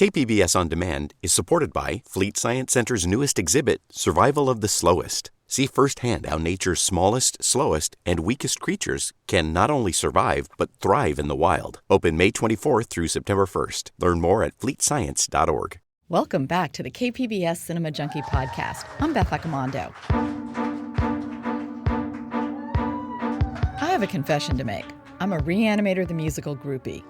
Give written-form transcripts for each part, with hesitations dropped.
KPBS On Demand is supported by Fleet Science Center's newest exhibit, Survival of the Slowest. See firsthand how nature's smallest, slowest, and weakest creatures can not only survive, but thrive in the wild. Open May 24th through September 1st. Learn more at fleetscience.org. Welcome back to the KPBS Cinema Junkie podcast. I'm Beth Accomando. I have a confession to make. I'm a Re-Animator The Musical groupie.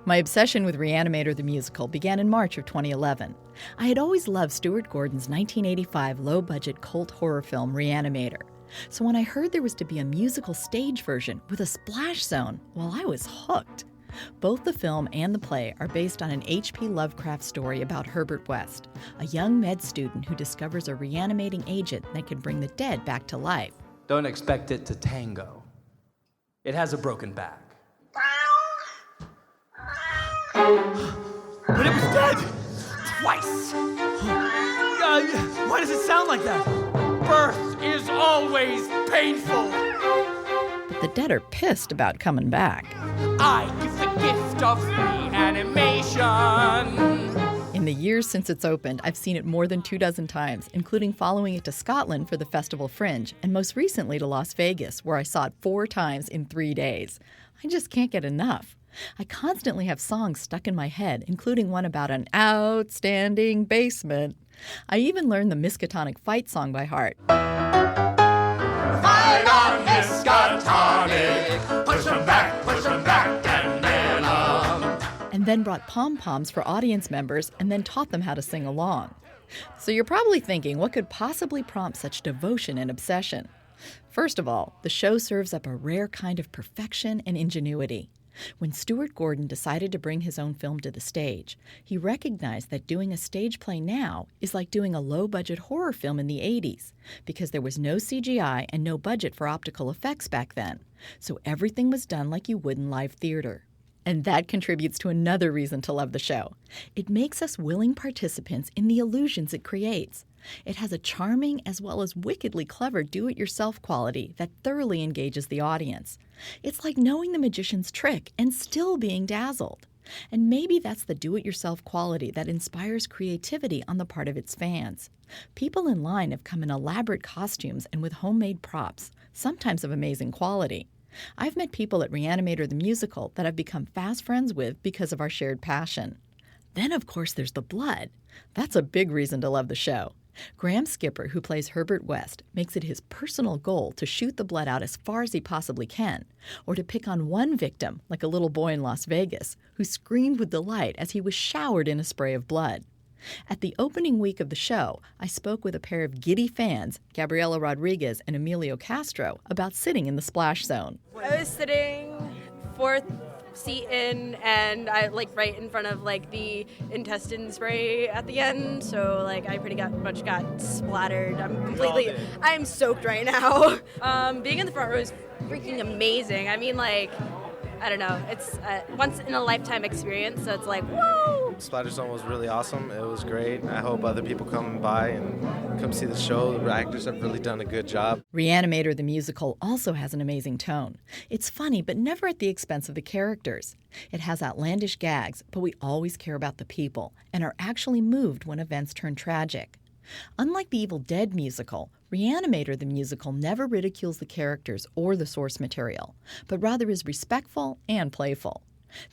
My obsession with Re-Animator The Musical began in March of 2011. I had always loved Stuart Gordon's 1985 low-budget cult horror film Re-Animator. So when I heard there was to be a musical stage version with a splash zone, well, I was hooked. Both the film and the play are based on an H.P. Lovecraft story about Herbert West, a young med student who discovers a reanimating agent that can bring the dead back to life. Don't expect it to tango. It has a broken back. But it was dead! Twice! Why does it sound like that? Birth is always painful! But the dead are pissed about coming back. I give the gift of reanimation! In the years since it's opened, I've seen it more than 24 times, including following it to Scotland for the Festival Fringe, and most recently to Las Vegas, where I saw it 4 times in 3 days. I just can't get enough. I constantly have songs stuck in my head, including one about an outstanding basement. I even learned the Miskatonic fight song by heart. Fight on, Miskatonic! Push them back, and then And then brought pom-poms for audience members and then taught them how to sing along. So you're probably thinking, what could possibly prompt such devotion and obsession? First of all, the show serves up a rare kind of perfection and ingenuity. When Stuart Gordon decided to bring his own film to the stage, he recognized that doing a stage play now is like doing a low-budget horror film in the 80s, because there was no CGI and no budget for optical effects back then, so everything was done like you would in live theater. And that contributes to another reason to love the show. It makes us willing participants in the illusions it creates. It has a charming as well as wickedly clever do-it-yourself quality that thoroughly engages the audience. It's like knowing the magician's trick and still being dazzled. And maybe that's the do-it-yourself quality that inspires creativity on the part of its fans. People in line have come in elaborate costumes and with homemade props, sometimes of amazing quality. I've met people at Re-Animator The Musical that I've become fast friends with because of our shared passion. Then, of course, there's the blood. That's a big reason to love the show. Graham Skipper, who plays Herbert West, makes it his personal goal to shoot the blood out as far as he possibly can, or to pick on one victim, like a little boy in Las Vegas, who screamed with delight as he was showered in a spray of blood. At the opening week of the show, I spoke with a pair of giddy fans, Gabriela Rodriguez and Emilio Castro, about sitting in the splash zone. I was sitting 4th seat in, and I right in front of the intestine spray at the end, so I pretty much got splattered. I'm soaked right now. Being in the front row is freaking amazing. I mean, I don't know, it's a once in a lifetime experience, so it's whoa! Splatter Zone was really awesome. It was great. I hope other people come by and come see the show. The actors have really done a good job. Re-Animator The Musical also has an amazing tone. It's funny, but never at the expense of the characters. It has outlandish gags, but we always care about the people and are actually moved when events turn tragic. Unlike the Evil Dead musical, Re-Animator The Musical never ridicules the characters or the source material, but rather is respectful and playful.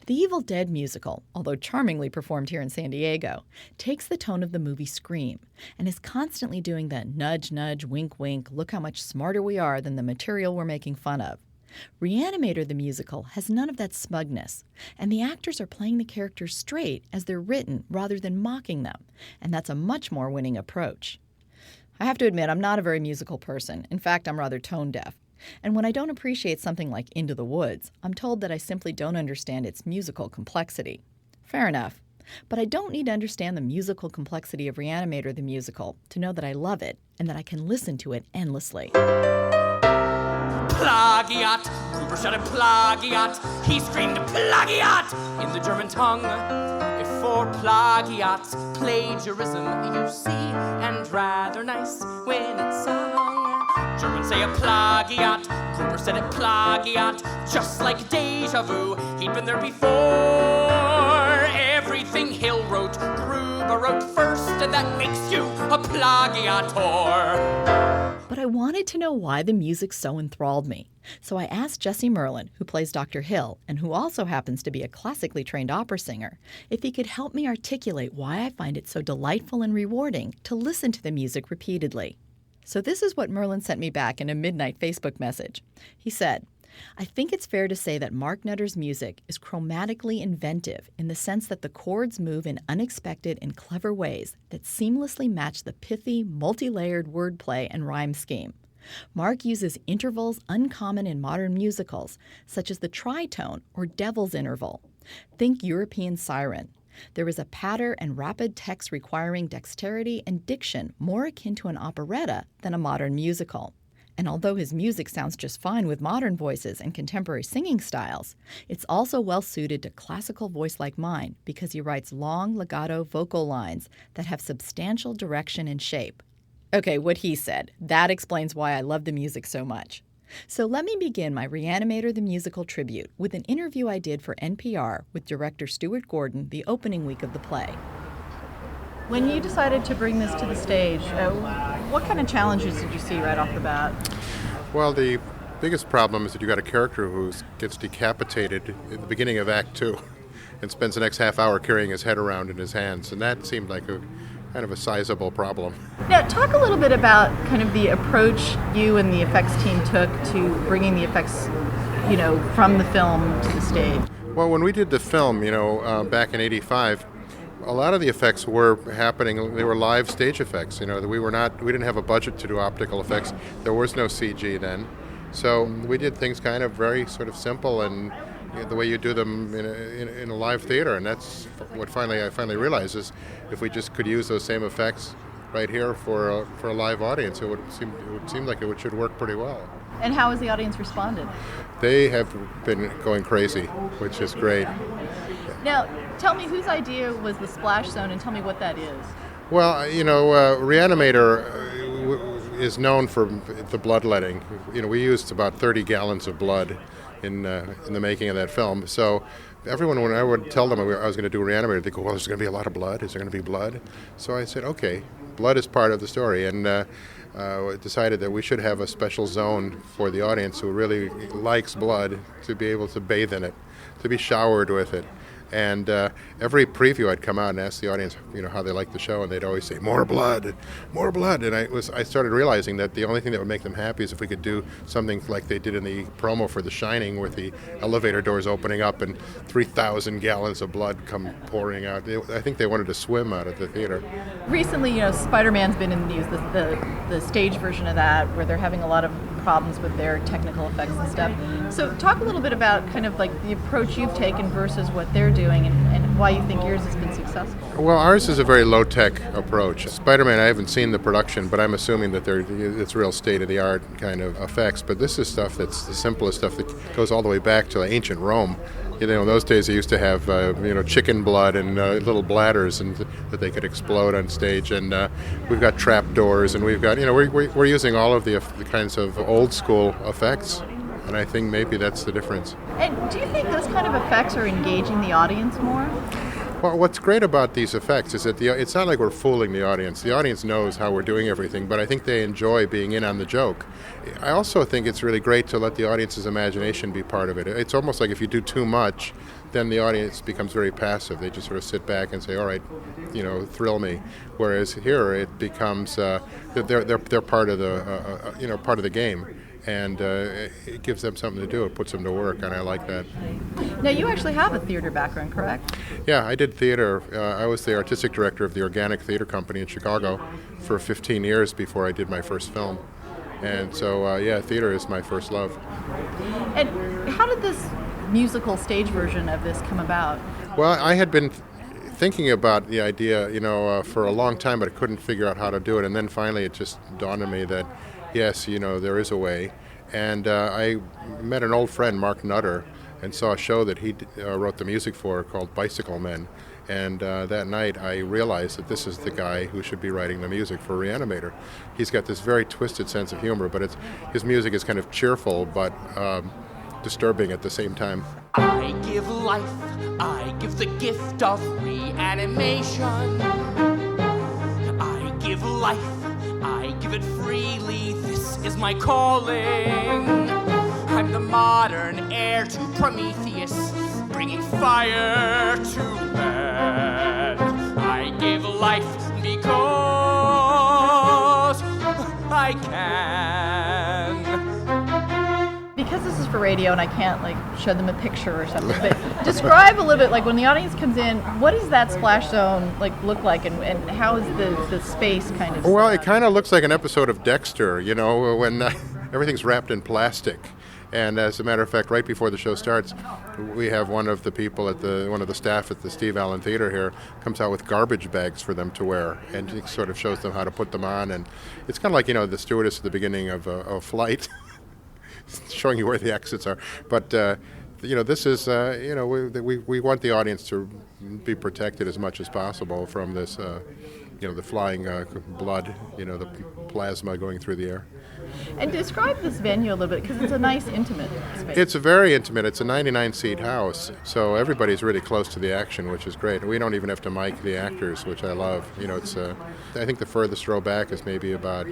The Evil Dead musical, although charmingly performed here in San Diego, takes the tone of the movie Scream and is constantly doing the nudge, nudge, wink, wink, look how much smarter we are than the material we're making fun of. Re-Animator The Musical has none of that smugness, and the actors are playing the characters straight as they're written rather than mocking them, and that's a much more winning approach. I have to admit, I'm not a very musical person. In fact, I'm rather tone deaf. And when I don't appreciate something like Into the Woods, I'm told that I simply don't understand its musical complexity. Fair enough. But I don't need to understand the musical complexity of Re-Animator The Musical to know that I love it and that I can listen to it endlessly. Plagiat! Cooper shouted plagiat! He screamed plagiat! In the German tongue. For plagiats, plagiarism, you see, and rather nice when it's sung. Germans say a plagiat. Cooper said it plagiat, just like deja vu. He'd been there before. Everything Hill wrote, Gruber wrote first, and that makes you a plagiator. But I wanted to know why the music so enthralled me. So I asked Jesse Merlin, who plays Dr. Hill and who also happens to be a classically trained opera singer, if he could help me articulate why I find it so delightful and rewarding to listen to the music repeatedly. So this is what Merlin sent me back in a midnight Facebook message. He said, I think it's fair to say that Mark Nutter's music is chromatically inventive in the sense that the chords move in unexpected and clever ways that seamlessly match the pithy, multi-layered wordplay and rhyme scheme. Mark uses intervals uncommon in modern musicals, such as the tritone or devil's interval. Think European siren. There is a patter and rapid text requiring dexterity and diction more akin to an operetta than a modern musical. And although his music sounds just fine with modern voices and contemporary singing styles, it's also well suited to classical voice like mine because he writes long legato vocal lines that have substantial direction and shape. Okay, what he said. That explains why I love the music so much. So let me begin my Re-Animator The Musical tribute with an interview I did for NPR with director Stuart Gordon the opening week of the play. When you decided to bring this to the stage, what kind of challenges did you see right off the bat? Well, the biggest problem is that you got a character who gets decapitated at the beginning of Act 2 and spends the next half hour carrying his head around in his hands, and that seemed like a kind of a sizable problem. Now, talk a little bit about kind of the approach you and the effects team took to bringing the effects, from the film to the stage. Well, when we did the film, back in '85, a lot of the effects were happening. They were live stage effects. We didn't have a budget to do optical effects. There was no CG then, so we did things kind of very sort of simple and the way you do them in a live theater. And that's what I finally realized is if we just could use those same effects right here for a live audience, it would seem like it should work pretty well. And how has the audience responded? They have been going crazy, which is great. Now, tell me whose idea was the splash zone, and tell me what that is. Well, Re-Animator is known for the bloodletting. We used about 30 gallons of blood in the making of that film. So everyone, when I would tell them I was going to do Re-Animator, they go, well, there's going to be a lot of blood? Is there going to be blood? So I said, okay, blood is part of the story. And decided that we should have a special zone for the audience who really likes blood to be able to bathe in it, to be showered with it. And every preview I'd come out and ask the audience, how they liked the show, and they'd always say, more blood, more blood. And I started realizing that the only thing that would make them happy is if we could do something like they did in the promo for The Shining, with the elevator doors opening up and 3,000 gallons of blood come pouring out. I think they wanted to swim out of the theater. Recently, Spider-Man's been in the news, the stage version of that, where they're having a lot of problems with their technical effects and stuff. So talk a little bit about kind of like the approach you've taken versus what they're doing and why you think yours has been successful. Well, ours is a very low-tech approach. Spider-Man, I haven't seen the production, but I'm assuming that it's real state-of-the-art kind of effects. But this is stuff that's the simplest stuff that goes all the way back to ancient Rome. In those days they used to have chicken blood and little bladders and that they could explode on stage, and we've got trap doors, and we've got we're using all of the kinds of old school effects, and I think maybe that's the difference. And do you think those kind of effects are engaging the audience more? Well, what's great about these effects is that it's not like we're fooling the audience. The audience knows how we're doing everything, but I think they enjoy being in on the joke. I also think it's really great to let the audience's imagination be part of it. It's almost like if you do too much, then the audience becomes very passive. They just sort of sit back and say, all right, thrill me. Whereas here it becomes they're part of the part of the game. And it gives them something to do. It puts them to work, and I like that. Now, you actually have a theater background, correct? Yeah, I did theater. I was the artistic director of the Organic Theater Company in Chicago for 15 years before I did my first film. And so, theater is my first love. And how did this musical stage version of this come about? Well, I had been thinking about the idea, for a long time, but I couldn't figure out how to do it. And then finally it just dawned on me that yes, there is a way. And I met an old friend, Mark Nutter, and saw a show that he wrote the music for called Bicycle Men. And that night I realized that this is the guy who should be writing the music for Re-Animator. He's got this very twisted sense of humor, but his music is kind of cheerful but disturbing at the same time. I give life, I give the gift of reanimation. I give life, I give it freely, this is my calling. I'm the modern heir to Prometheus, bringing fire to man. I give life because I can. Because this is for radio and I can't like show them a picture or something, but describe a little bit, like when the audience comes in, what does that splash zone like look like, and how is the space kind of? Well, it kind of looks like an episode of Dexter, you know, when everything's wrapped in plastic. And as a matter of fact, right before the show starts, we have one of the people one of the staff at the Steve Allen Theater here comes out with garbage bags for them to wear, and he sort of shows them how to put them on. And it's kind of like, you know, the stewardess at the beginning of a flight, showing you where the exits are. But you know, this is you know, we want the audience to be protected as much as possible from this. You know, the flying blood, you know, the plasma going through the air. And describe this venue a little bit, because it's a nice, intimate space. It's very intimate. It's a 99-seat house, so everybody's really close to the action, which is great. We don't even have to mic the actors, which I love. You know, it's I think the furthest row back is maybe about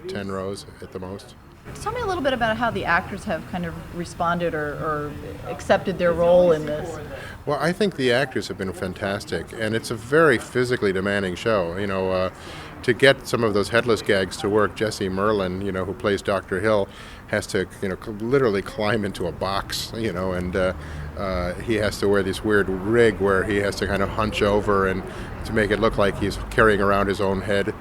10 rows at the most. Tell me a little bit about how the actors have kind of responded or accepted their role in this. Well, I think the actors have been fantastic, and it's a very physically demanding show. You know, to get some of those headless gags to work, Jesse Merlin, you know, who plays Dr. Hill, has to, you know, literally climb into a box, you know, and he has to wear this weird rig where he has to kind of hunch over and to make it look like he's carrying around his own head.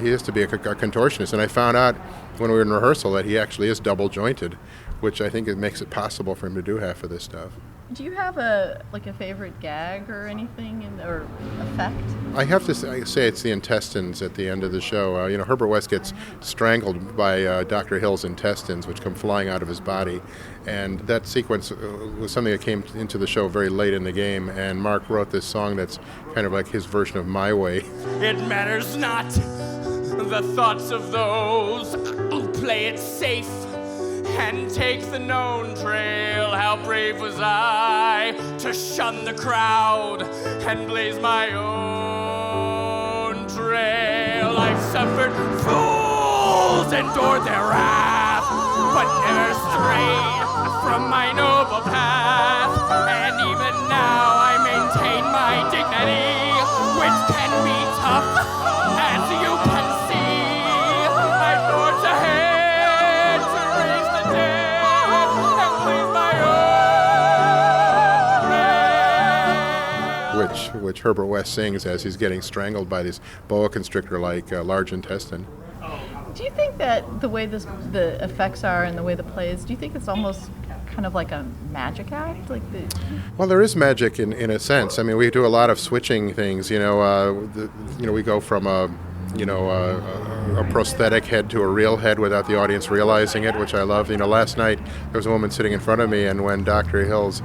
He has to be a contortionist, and I found out when we were in rehearsal that he actually is double jointed, which I think it makes it possible for him to do half of this stuff. Do you have a favorite gag or anything, or effect? I have to say it's the intestines at the end of the show. You know, Herbert West gets strangled by Dr. Hill's intestines, which come flying out of his body. And that sequence was something that came into the show very late in the game. And Mark wrote this song that's kind of like his version of My Way. It matters not the thoughts of those who play it safe and take the known trail. How brave was I to shun the crowd and blaze my own trail. I've suffered, fools endured their wrath, but never strayed from my noble path. And even now I maintain my dignity, which can be tough, as you can see. I forge ahead to raise the dead and please my own prayer. Which Herbert West sings as he's getting strangled by this boa constrictor-like large intestine. Do you think that the way the effects are and the way the play is, do you think it's almost kind of like a magic act? Well, there is magic in a sense. I mean, we do a lot of switching things. You know, we go from a prosthetic head to a real head without the audience realizing it, which I love. You know, last night there was a woman sitting in front of me, and when Dr. Hill's,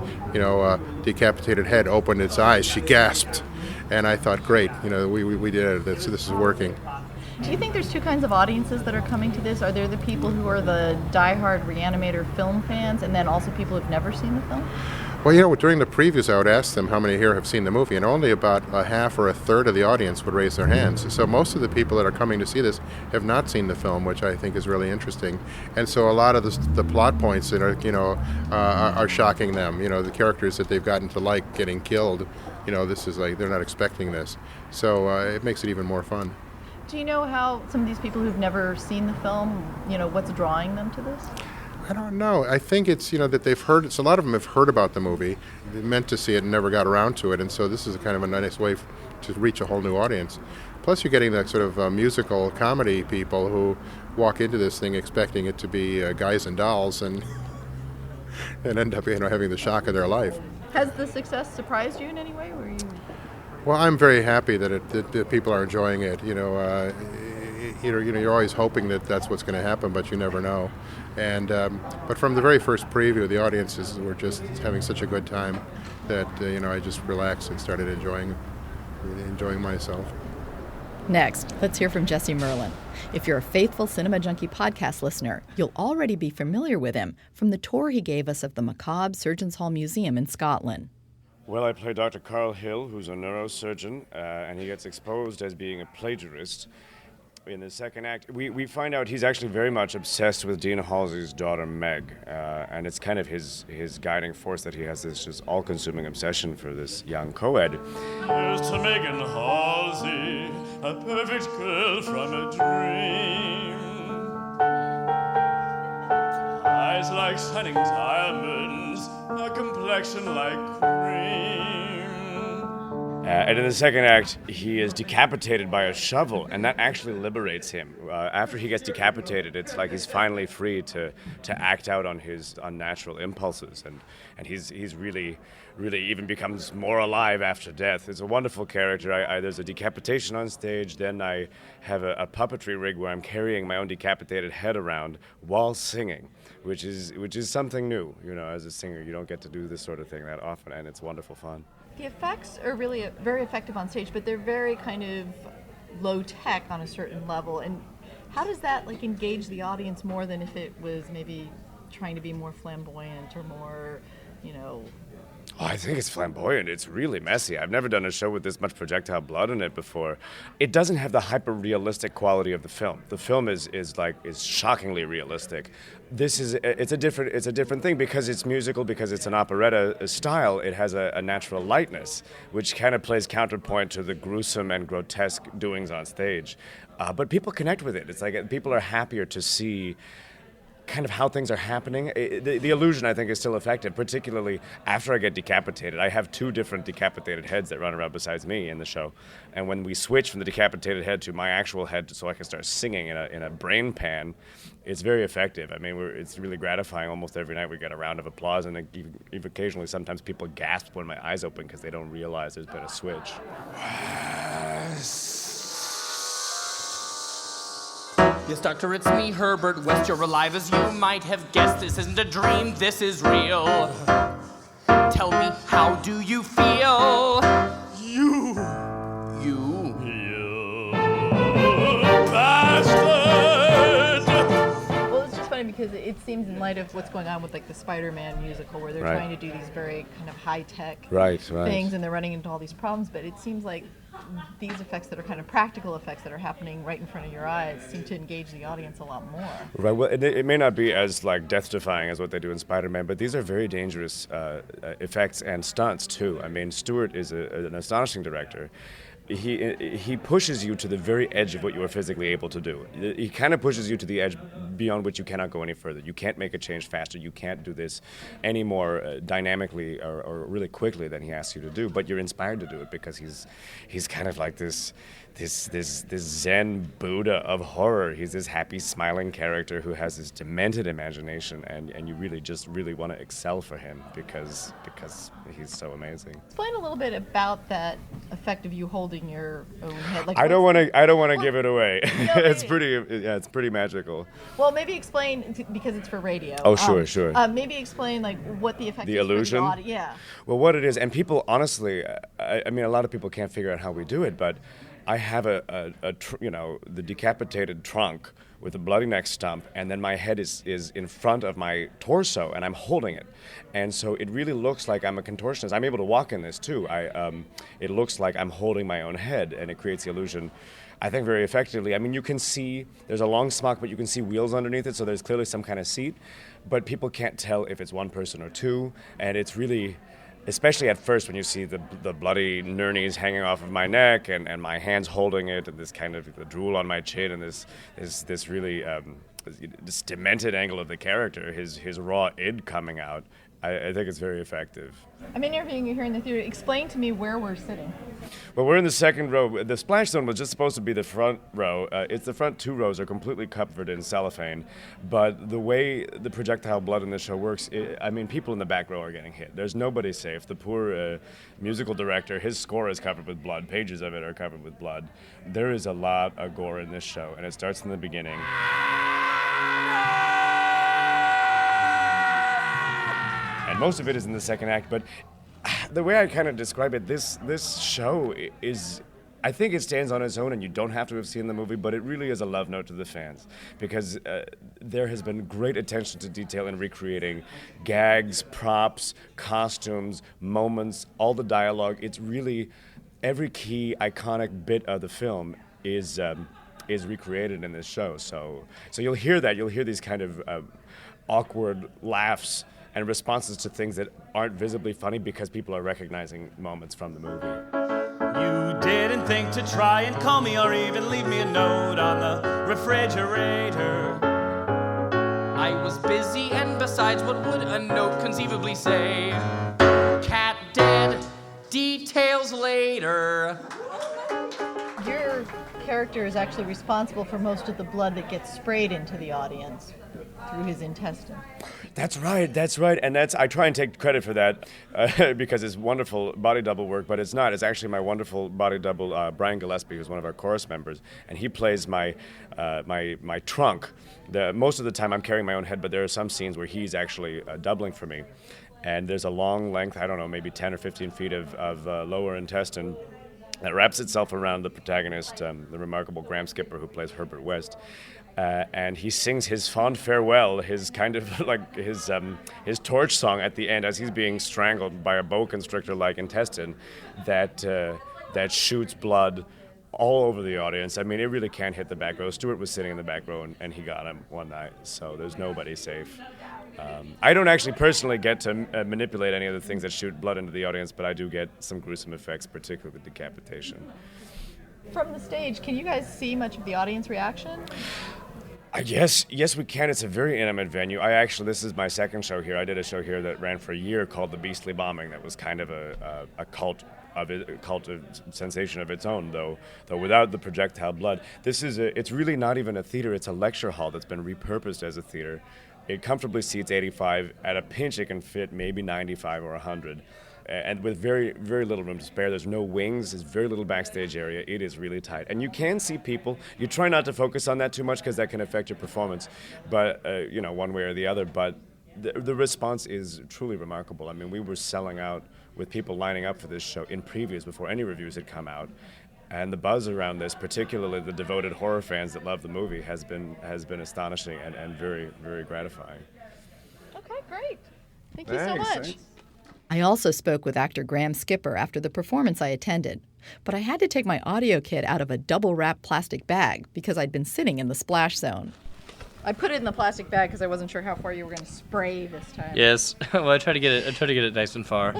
decapitated head opened its eyes, she gasped, and I thought, great, you know, we did it. This is working. Do you think there's two kinds of audiences that are coming to this? Are there the people who are the diehard Re-Animator film fans, and then also people who've never seen the film? Well, you know, during the previews, I would ask them how many here have seen the movie, and only about a half or a third of the audience would raise their hands. So most of the people that are coming to see this have not seen the film, which I think is really interesting. And so a lot of the plot points that are, are shocking them. You know, the characters that they've gotten to like getting killed. You know, this is like they're not expecting this. So it makes it even more fun. Do you know how some of these people who've never seen the film, what's drawing them to this? I don't know. I think it's, that they've heard, so a lot of them have heard about the movie, they meant to see it and never got around to it, and so this is kind of a nice way to reach a whole new audience. Plus you're getting that sort of musical comedy people who walk into this thing expecting it to be guys and dolls and end up, having the shock of their life. Has the success surprised you in any way? Well, I'm very happy that people are enjoying it. You're always hoping that that's what's going to happen, but you never know. And but from the very first preview, the audiences were just having such a good time that I just relaxed and started enjoying it. really enjoying myself. Next, let's hear from Jesse Merlin. If you're a faithful Cinema Junkie podcast listener, you'll already be familiar with him from the tour he gave us of the macabre Surgeons Hall Museum in Scotland. Well, I play Dr. Carl Hill, who's a neurosurgeon, and he gets exposed as being a plagiarist. In the second act, we find out he's actually very much obsessed with Dean Halsey's daughter, Meg, and it's kind of his guiding force that he has this just all-consuming obsession for this young co-ed. Here's to Megan Halsey, a perfect girl from a dream. Eyes like shining diamonds, a complexion like cream. And in the second act, he is decapitated by a shovel, and that actually liberates him. After he gets decapitated, it's like he's finally free to act out on his unnatural impulses, and he's really even becomes more alive after death. It's a wonderful character. There's a decapitation on stage, then I have a puppetry rig where I'm carrying my own decapitated head around while singing, which is something new. You know, as a singer, you don't get to do this sort of thing that often, and it's wonderful fun. The effects are really very effective on stage, but they're very kind of low tech on a certain level. And how does that like engage the audience more than if it was maybe trying to be more flamboyant or more, you know? Oh, I think it's flamboyant. It's really messy. I've never done a show with this much projectile blood in it before. It doesn't have the hyper-realistic quality of the film. The film is shockingly realistic. It's a different thing because it's musical, because it's an operetta style. It has a natural lightness, which kind of plays counterpoint to the gruesome and grotesque doings on stage. But people connect with it. It's like people are happier to see kind of how things are happening. The illusion, I think, is still effective, particularly after I get decapitated. I have two different decapitated heads that run around besides me in the show. And when we switch from the decapitated head to my actual head so I can start singing in a brain pan, it's very effective. I mean, it's really gratifying. Almost every night we get a round of applause, and even occasionally sometimes people gasp when my eyes open because they don't realize there's been a switch. Yes, Doctor, it's me, Herbert West. You're alive as you might have guessed. This isn't a dream, this is real. Tell me, how do you feel? You bastard! Well, it's just funny because it seems in light of what's going on with like the Spider-Man musical, where they're Right. trying to do these very kind of high-tech Right. things, and they're running into all these problems, but it seems like these effects that are kind of practical effects that are happening right in front of your eyes seem to engage the audience a lot more. Right. Well, it may not be as like death-defying as what they do in Spider-Man, but these are very dangerous effects and stunts too. I mean, Stewart is an astonishing director. He pushes you to the very edge of what you are physically able to do. He kind of pushes you to the edge beyond which you cannot go any further. You can't make a change faster. You can't do this any more dynamically or really quickly than he asks you to do. But you're inspired to do it because he's kind of like this Zen Buddha of horror. He's this happy, smiling character who has this demented imagination, and you really want to excel for him because he's so amazing. Explain a little bit about that effect of you holding your own head. Like, I don't want to give it away. No, It's pretty magical. Well, maybe explain because it's for radio. Oh, sure. Maybe explain like what the effect The is illusion? for the audience. Yeah. Well, what it is, and people honestly, I mean, a lot of people can't figure out how we do it, but I have the decapitated trunk with a bloody neck stump, and then my head is in front of my torso, and I'm holding it. And so it really looks like I'm a contortionist. I'm able to walk in this, too. It looks like I'm holding my own head, and it creates the illusion, I think, very effectively. I mean, you can see, there's a long smock, but you can see wheels underneath it, so there's clearly some kind of seat, but people can't tell if it's one person or two, and it's really... Especially at first when you see the bloody nurnies hanging off of my neck and my hands holding it and this kind of the drool on my chin and this really this demented angle of the character, his raw id coming out. I think it's very effective. I'm interviewing you here in the theater. Explain to me where we're sitting. Well, we're in the second row. The splash zone was just supposed to be the front row. It's the front two rows are completely covered in cellophane. But the way the projectile blood in this show works, people in the back row are getting hit. There's nobody safe. The poor musical director, his score is covered with blood. Pages of it are covered with blood. There is a lot of gore in this show, and it starts in the beginning. And most of it is in the second act, but The way I kind of describe it, this show is, I think it stands on its own, and you don't have to have seen the movie, but it really is a love note to the fans, because there has been great attention to detail in recreating gags, props, costumes, moments, all the dialogue. It's really, every key iconic bit of the film is recreated in this show. So you'll hear that. You'll hear these kind of awkward laughs and responses to things that aren't visibly funny because people are recognizing moments from the movie. You didn't think to try and call me or even leave me a note on the refrigerator. I was busy, and besides, what would a note conceivably say? Cat dead, details later. Your character is actually responsible for most of the blood that gets sprayed into the audience through his intestine. That's right, and I try and take credit for that because it's wonderful body double work, but it's not. It's actually my wonderful body double, Brian Gillespie, who's one of our chorus members, and he plays my trunk. Most of the time I'm carrying my own head, but there are some scenes where he's actually doubling for me, and there's a long length, I don't know, maybe 10 or 15 feet of lower intestine that wraps itself around the protagonist, the remarkable Graham Skipper, who plays Herbert West. And he sings his fond farewell, his kind of like his torch song at the end as he's being strangled by a boa constrictor-like intestine that shoots blood all over the audience. I mean, it really can't hit the back row. Stuart was sitting in the back row, and he got him one night, so there's nobody safe. I don't actually personally get to manipulate any of the things that shoot blood into the audience, but I do get some gruesome effects, particularly with decapitation. From the stage, can you guys see much of the audience reaction? Yes, we can. It's a very intimate venue. This is my second show here. I did a show here that ran for a year called The Beastly Bombing that was kind of a cult sensation of its own, though without the projectile blood. It's really not even a theater. It's a lecture hall that's been repurposed as a theater. It comfortably seats 85. At a pinch, it can fit maybe 95 or 100. And with very, very little room to spare. There's no wings. There's very little backstage area. It is really tight. And you can see people. You try not to focus on that too much because that can affect your performance, but one way or the other. But the response is truly remarkable. I mean, we were selling out with people lining up for this show in previews before any reviews had come out. And the buzz around this, particularly the devoted horror fans that love the movie, has been astonishing and very, very gratifying. Okay, great. Thank you so much. Thanks. I also spoke with actor Graham Skipper after the performance I attended, but I had to take my audio kit out of a double-wrapped plastic bag because I'd been sitting in the splash zone. I put it in the plastic bag because I wasn't sure how far you were going to spray this time. Yes, well, I try to get it nice and far.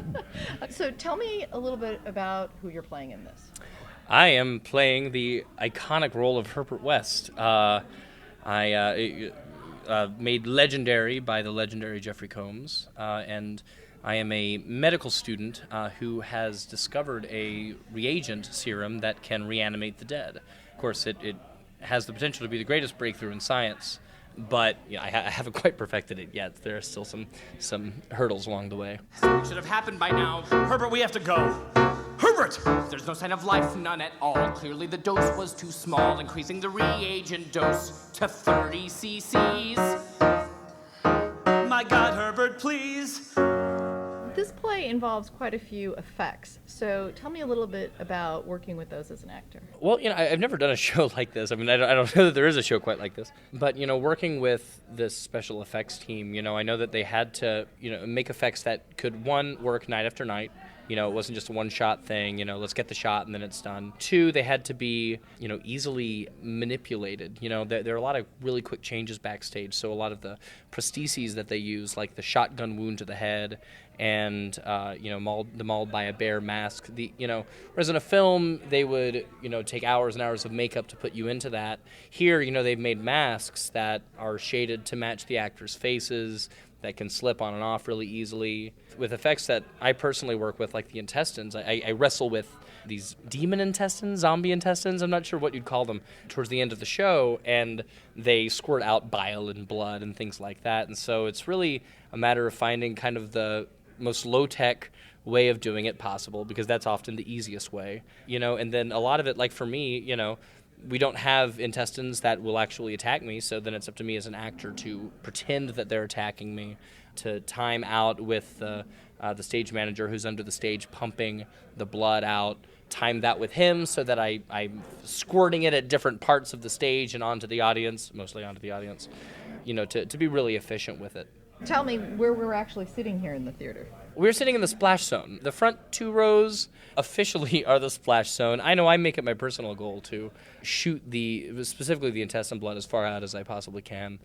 So tell me a little bit about who you're playing in this. I am playing the iconic role of Herbert West. Made legendary by the legendary Jeffrey Combs, and I am a medical student who has discovered a reagent serum that can reanimate the dead. Of course, it has the potential to be the greatest breakthrough in science, but I haven't quite perfected it yet. There are still some hurdles along the way. Something should have happened by now. Herbert, we have to go. Herbert! There's no sign of life, none at all. Clearly the dose was too small, increasing the reagent dose to 30 cc's. My God, Herbert, please. This play involves quite a few effects, so tell me a little bit about working with those as an actor. Well, I've never done a show like this. I mean, I don't know that there is a show quite like this. But, working with this special effects team, I know that they had to, make effects that could, one, work night after night. It wasn't just a one-shot thing, let's get the shot and then it's done. Two, they had to be, easily manipulated. There are a lot of really quick changes backstage, so a lot of the prostheses that they use, like the shotgun wound to the head and, mauled by a bear mask. Whereas in a film, they would, take hours and hours of makeup to put you into that. Here, they've made masks that are shaded to match the actors' faces, that can slip on and off really easily. With effects that I personally work with, like the intestines, I wrestle with these demon intestines, zombie intestines, I'm not sure what you'd call them, towards the end of the show, and they squirt out bile and blood and things like that. And so it's really a matter of finding kind of the most low-tech way of doing it possible, because that's often the easiest way. And then a lot of it, like for me, we don't have intestines that will actually attack me, so then it's up to me as an actor to pretend that they're attacking me, to time out with the stage manager who's under the stage pumping the blood out, time that with him so that I'm squirting it at different parts of the stage and onto the audience, mostly onto the audience, to be really efficient with it. Tell me where we're actually sitting here in the theater. We're sitting in the splash zone. The front 2 rows officially are the splash zone. I know I make it my personal goal to shoot specifically the intestine blood as far out as I possibly can.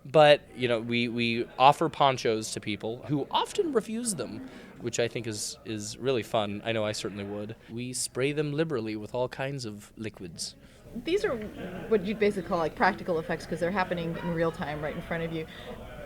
But, we offer ponchos to people who often refuse them, which I think is really fun. I know I certainly would. We spray them liberally with all kinds of liquids. These are what you'd basically call like practical effects because they're happening in real time right in front of you.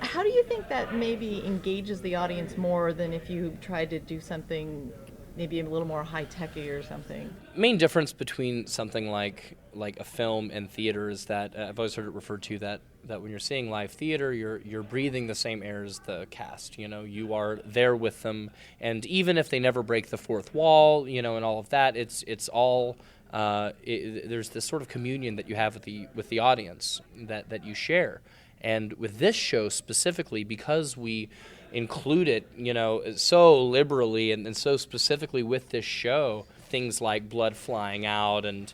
How do you think that maybe engages the audience more than if you tried to do something maybe a little more high-techy or something? Main difference between something like a film and theater is that I've always heard it referred to that when you're seeing live theater, you're breathing the same air as the cast. You are there with them, and even if they never break the fourth wall, and all of that, it's all. There's this sort of communion that you have with the audience that you share. And with this show specifically, because we include it, so liberally and so specifically with this show, things like blood flying out and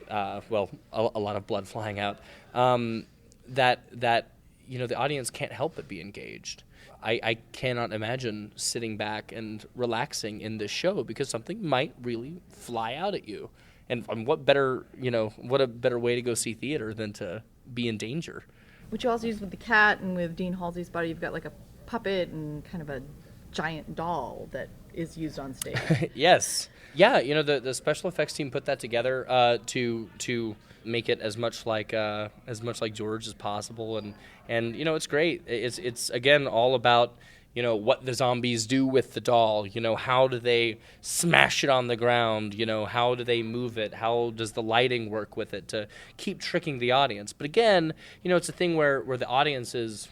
a lot of blood flying out, that the audience can't help but be engaged. I cannot imagine sitting back and relaxing in this show because something might really fly out at you. And what a better way to go see theater than to be in danger. Which you also use with the cat and with Dean Halsey's body. You've got like a puppet and kind of a giant doll that is used on stage. Yes. Yeah, the special effects team put that together to make it as much like George as possible, and it's great. It's again all about what the zombies do with the doll. How do they smash it on the ground? How do they move it? How does the lighting work with it to keep tricking the audience? But again, it's a thing where the audience is,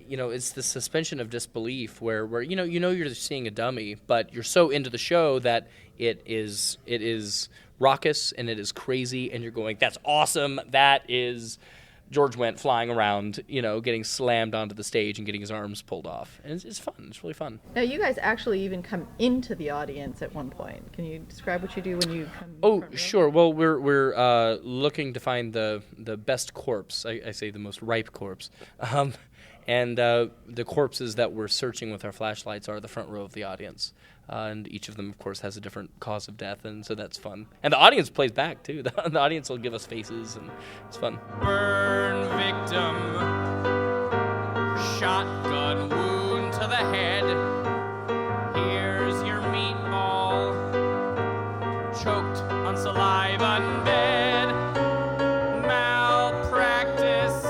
it's the suspension of disbelief where you're seeing a dummy, but you're so into the show that it is raucous and it is crazy, and you're going, that's awesome. That is George Wendt flying around, getting slammed onto the stage and getting his arms pulled off. And it's fun. It's really fun. Now, you guys actually even come into the audience at one point. Can you describe what you do when you come? Oh, sure. Well, we're looking to find the best corpse. I say the most ripe corpse. And the corpses that we're searching with our flashlights are the front row of the audience. And each of them, of course, has a different cause of death, and so that's fun. And the audience plays back, too. The audience will give us faces, and it's fun. Burn victim, shotgun wound to the head. Here's your meatball, choked on saliva in bed. Malpractice,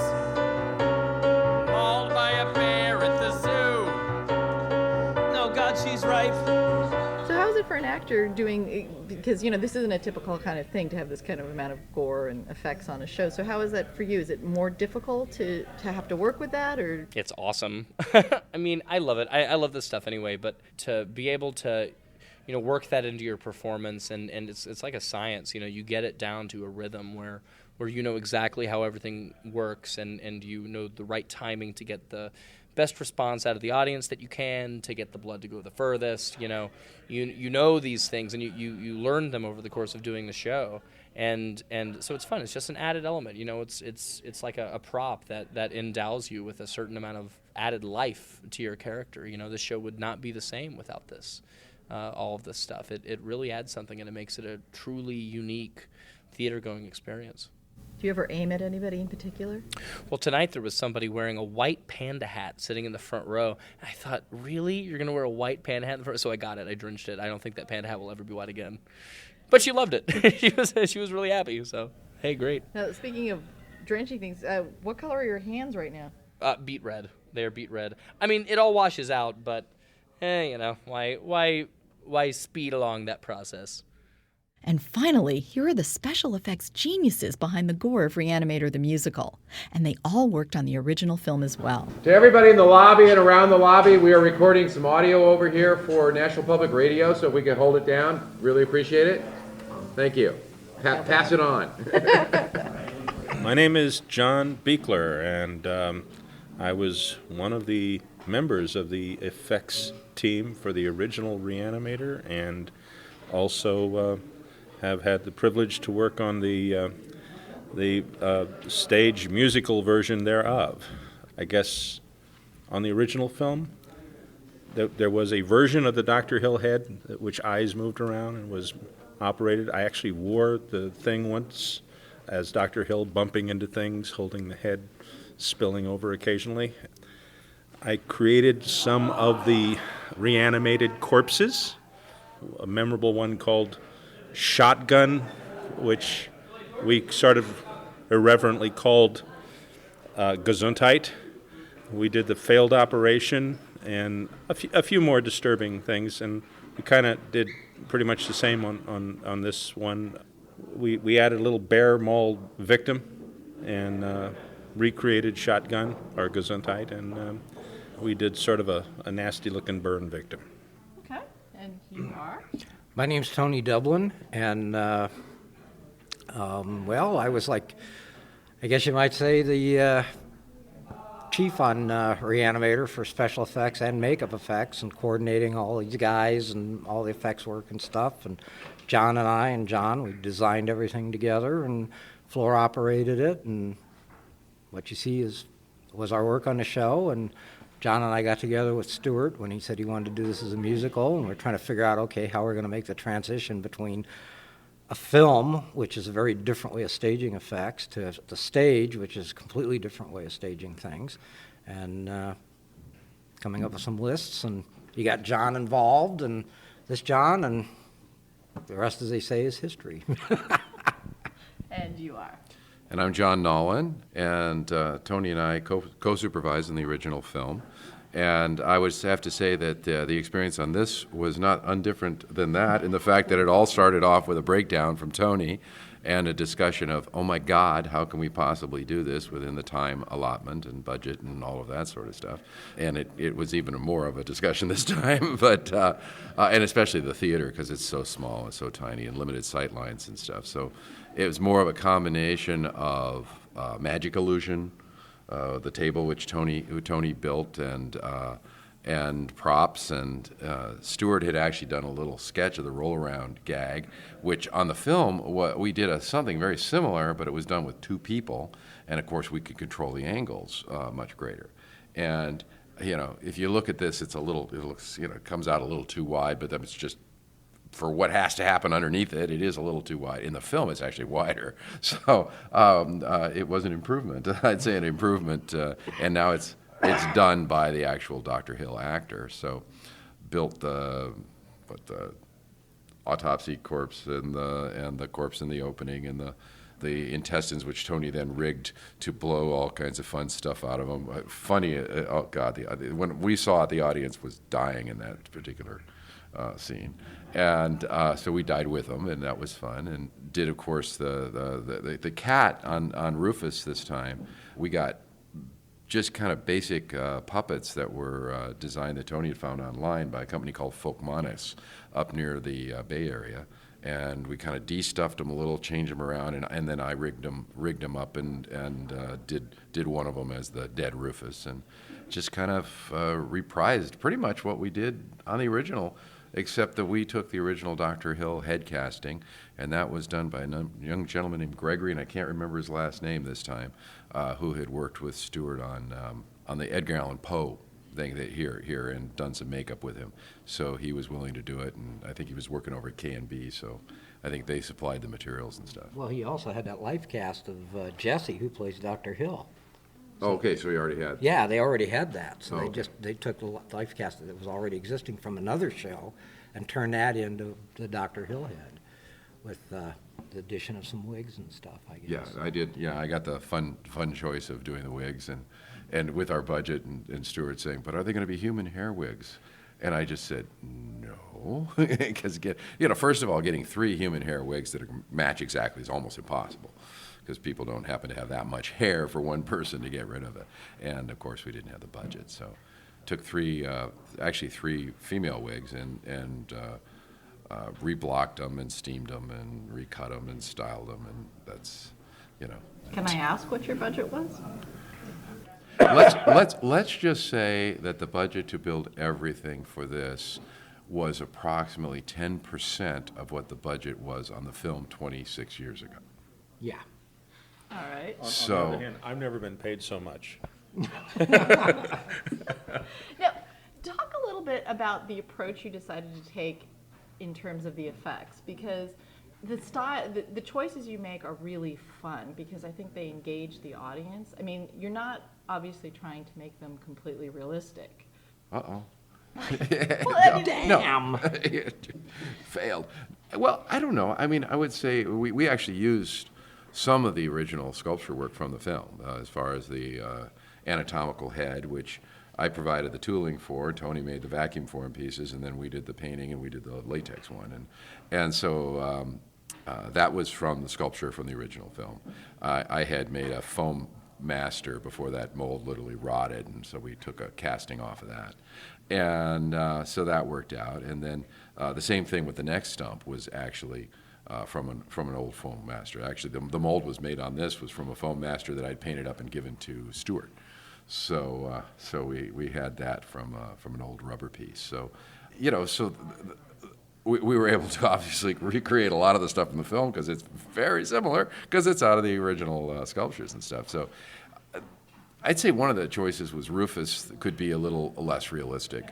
mauled by a bear at the zoo. No, God, she's ripe. For an actor doing, because this isn't a typical kind of thing to have this kind of amount of gore and effects on a show, so how is that for you? Is it more difficult to have to work with that, or? It's awesome. I mean, I love it. I love this stuff anyway, but to be able to work that into your performance, and it's like a science. You get it down to a rhythm where you know exactly how everything works, and the right timing to get the best response out of the audience that you can, to get the blood to go the furthest. You know these things, and you learn them over the course of doing the show, and so it's fun. It's just an added element. It's like a prop that endows you with a certain amount of added life to your character. The show would not be the same without this. All of this stuff. It really adds something, and it makes it a truly unique theater-going experience. Do you ever aim at anybody in particular? Well, tonight there was somebody wearing a white panda hat sitting in the front row. And I thought, really? You're going to wear a white panda hat in the front? So I got it. I drenched it. I don't think that panda hat will ever be white again. But she loved it. she was really happy. So, hey, great. Now, speaking of drenching things, what color are your hands right now? Beet red. They are beet red. I mean, it all washes out, but, why speed along that process? And finally, here are the special effects geniuses behind the gore of Re-Animator the Musical. And they all worked on the original film as well. To everybody in the lobby and around the lobby, we are recording some audio over here for National Public Radio, so if we can hold it down, really appreciate it. Thank you. Pass it on. My name is John Beekler, and I was one of the members of the effects team for the original Re-Animator, and also have had the privilege to work on the stage musical version thereof. I guess on the original film, there was a version of the Dr. Hill head which eyes moved around and was operated. I actually wore the thing once as Dr. Hill, bumping into things, holding the head, spilling over occasionally. I created some of the reanimated corpses, a memorable one called Shotgun, which we sort of irreverently called Gesundheit. We did the failed operation and a few more disturbing things, and we kind of did pretty much the same on this one. We added a little bear mauled victim and recreated Shotgun, or Gesundheit, and we did sort of a nasty-looking burn victim. Okay, and you are? My name's Tony Dublin, and, well, I was like, I guess you might say the chief on Re-Animator for special effects and makeup effects, and coordinating all these guys and all the effects work and stuff. And John and I and John, we designed everything together and floor operated it, and what you see was our work on the show. And John and I got together with Stewart when he said he wanted to do this as a musical, and we're trying to figure out, okay, how we're going to make the transition between a film, which is a very different way of staging effects, to the stage, which is a completely different way of staging things, and coming up with some lists. And you got John involved, and this John, and the rest, as they say, is history. And you are? And I'm John Nolan, and Tony and I co-supervised in the original film. And I would have to say that the experience on this was not undifferent than that, in the fact that it all started off with a breakdown from Tony and a discussion of, oh my God, how can we possibly do this within the time allotment and budget and all of that sort of stuff. And it was even more of a discussion this time, but and especially the theater, because it's so small and so tiny and limited sight lines and stuff. So it was more of a combination of magic illusion, the table which Tony built, and props, and Stewart had actually done a little sketch of the roll-around gag, which on the film we did something very similar, but it was done with two people, and of course we could control the angles much greater. And if you look at this, it comes out a little too wide, but it's just, for what has to happen underneath it, it is a little too wide. In the film, it's actually wider. So it was an improvement. I'd say an improvement. And now it's done by the actual Dr. Hill actor. So built the autopsy corpse and the corpse in the opening, and the intestines, which Tony then rigged to blow all kinds of fun stuff out of them. Funny, oh God, when we saw it, the audience was dying in that particular scene. And so we died with them, and that was fun. And did, of course, the cat on Rufus this time. We got just kind of basic puppets that were designed that Tony had found online by a company called Folkmanis up near the Bay Area. And we kind of de-stuffed them a little, changed them around, and then I rigged them up and did one of them as the dead Rufus, and just kind of reprised pretty much what we did on the original, except that we took the original Dr. Hill head casting, and that was done by a young gentleman named Gregory, and I can't remember his last name this time, who had worked with Stewart on the Edgar Allan Poe thing here and done some makeup with him. So he was willing to do it, and I think he was working over at K&B, so I think they supplied the materials and stuff. Well, he also had that life cast of Jesse, who plays Dr. Hill. So, okay, so he already had. Yeah, they already had that. So okay. they took the life cast that was already existing from another show and turned that into the Dr. Hill head with the addition of some wigs and stuff, I guess. Yeah, I did. Yeah, I got the fun choice of doing the wigs, and with our budget, and Stewart saying, but are they going to be human hair wigs? And I just said, no, because first of all, getting 3 human hair wigs that match exactly is almost impossible, because people don't happen to have that much hair for one person to get rid of it. And of course, we didn't have the budget, so took 3 female wigs and reblocked them and steamed them and recut them and styled them, and that's. Can I ask what your budget was? let's just say that the budget to build everything for this was approximately 10% of what the budget was on the film 26 years ago. Yeah. All right. On So- the other hand, I've never been paid so much. Now, talk a little bit about the approach you decided to take in terms of the effects, because the style, the choices you make are really fun because I think they engage the audience. I mean, you're not obviously trying to make them completely realistic. Uh-oh. Well, I mean, No. Failed. Well, I don't know. I mean, I would say we actually used some of the original sculpture work from the film, as far as the anatomical head, which I provided the tooling for. Tony made the vacuum form pieces, and then we did the painting and we did the latex one. And so that was from the sculpture from the original film. I had made a foam master before that mold literally rotted, and so we took a casting off of that. And so that worked out. And then the same thing with the neck stump was actually from an old foam master. Actually, the mold was made on this was from a foam master that I'd painted up and given to Stuart. So we had that from an old rubber piece. So, you know, we were able to obviously recreate a lot of the stuff in the film because it's very similar because it's out of the original sculptures and stuff. So I'd say one of the choices was Rufus could be a little less realistic.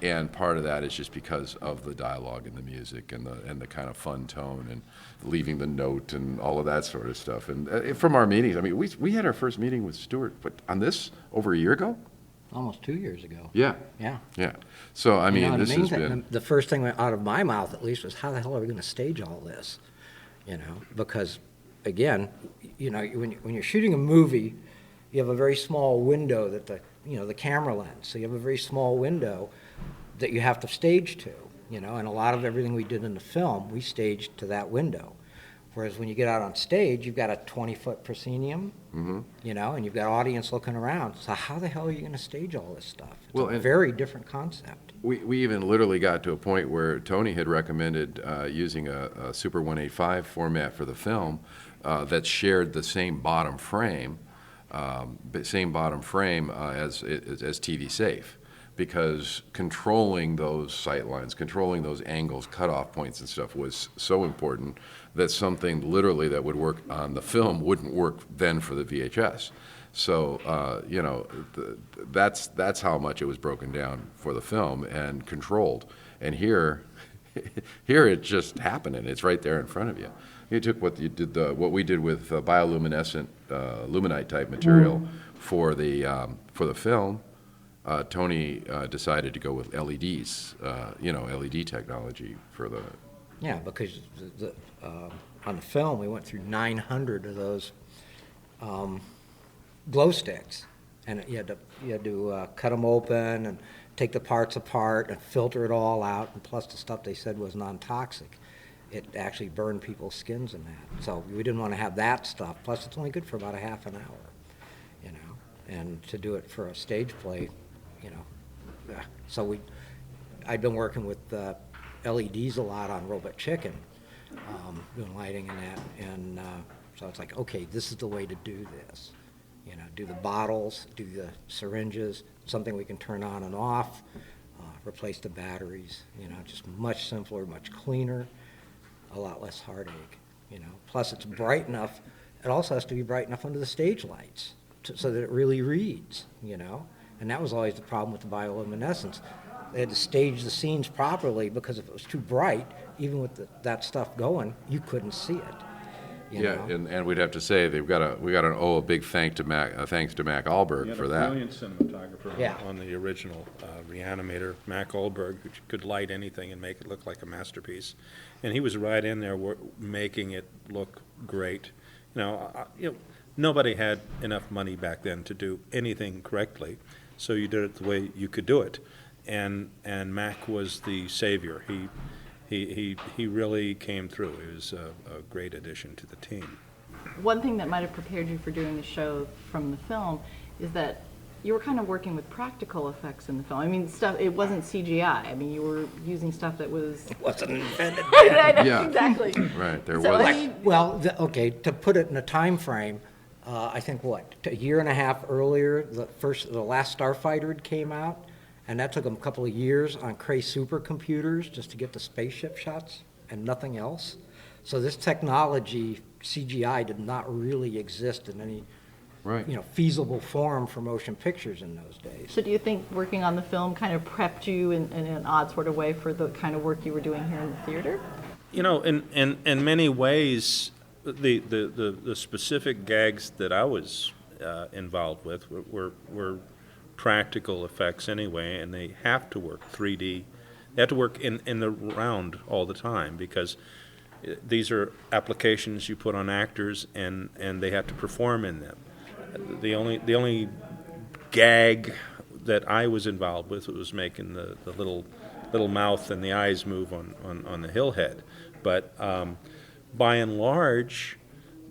And part of that is just because of the dialogue and the music and the kind of fun tone and leaving the note and all of that sort of stuff. And from our meetings, I mean, we had our first meeting with Stuart on this over a year ago? Almost 2 years ago. Yeah. Yeah. Yeah. So, I mean, this has been... The first thing out of my mouth, at least, was how the hell are we going to stage all this? You know, because, again, you know, when you're shooting a movie, you have a very small window that the camera lens. So you have a very small window that you have to stage to, you know, and a lot of everything we did in the film, we staged to that window. Whereas when you get out on stage, you've got a 20-foot proscenium, you know, and you've got audience looking around. So how the hell are you going to stage all this stuff? It's a very different concept. We even literally got to a point where Tony had recommended using a Super 185 format for the film that shared the same bottom frame, as TV safe. Because controlling those sight lines, controlling those angles, cutoff points and stuff was so important that something literally that would work on the film wouldn't work then for the VHS. So, you know, that's how much it was broken down for the film and controlled. And here it just happened, and it's right there in front of you. You took what we did with bioluminescent luminite type material for the film. Tony decided to go with LEDs, LED technology for the... Yeah, because on the film, we went through 900 of those glow sticks. And you had to cut them open and take the parts apart and filter it all out. And plus the stuff they said was non-toxic. It actually burned people's skins in that. So we didn't want to have that stuff. Plus it's only good for about a half an hour, you know. And to do it for a stage play, you know. So I'd been working with LEDs a lot on Robot Chicken, doing lighting and that, and so it's like, okay, this is the way to do this. You know, do the bottles, do the syringes, something we can turn on and off, replace the batteries, you know, just much simpler, much cleaner, a lot less heartache, you know. Plus it's bright enough, it also has to be bright enough under the stage lights so that it really reads, you know. And that was always the problem with the bioluminescence. They had to stage the scenes properly because if it was too bright, even with that stuff going, you couldn't see it. You know? And we'd have to say we got a big thanks to Mac Ahlberg for that. Brilliant cinematographer on the original Re-Animator, Mac Ahlberg, who could light anything and make it look like a masterpiece, and he was right in there making it look great. You know, nobody had enough money back then to do anything correctly, so you did it the way you could do it, and Mac was the savior. He really came through. He was a great addition to the team. One thing that might have prepared you for doing the show from the film is that you were kind of working with practical effects in the film. I mean, it wasn't CGI. I mean, you were using stuff that was... It wasn't invented. Yeah. Exactly. Right, there So was... okay, to put it in a time frame, I think a year and a half earlier, the last Starfighter had came out, and that took them a couple of years on Cray supercomputers just to get the spaceship shots and nothing else. So this technology, CGI, did not really exist in any feasible form for motion pictures in those days. So do you think working on the film kind of prepped you in an odd sort of way for the kind of work you were doing here in the theater? You know, in many ways, the specific gags that I was involved with were practical effects anyway, and they have to work 3D. They have to work in the round all the time, because these are applications you put on actors, and they have to perform in them. The only gag that I was involved with was making the little mouth and the eyes move on the hill head. But by and large,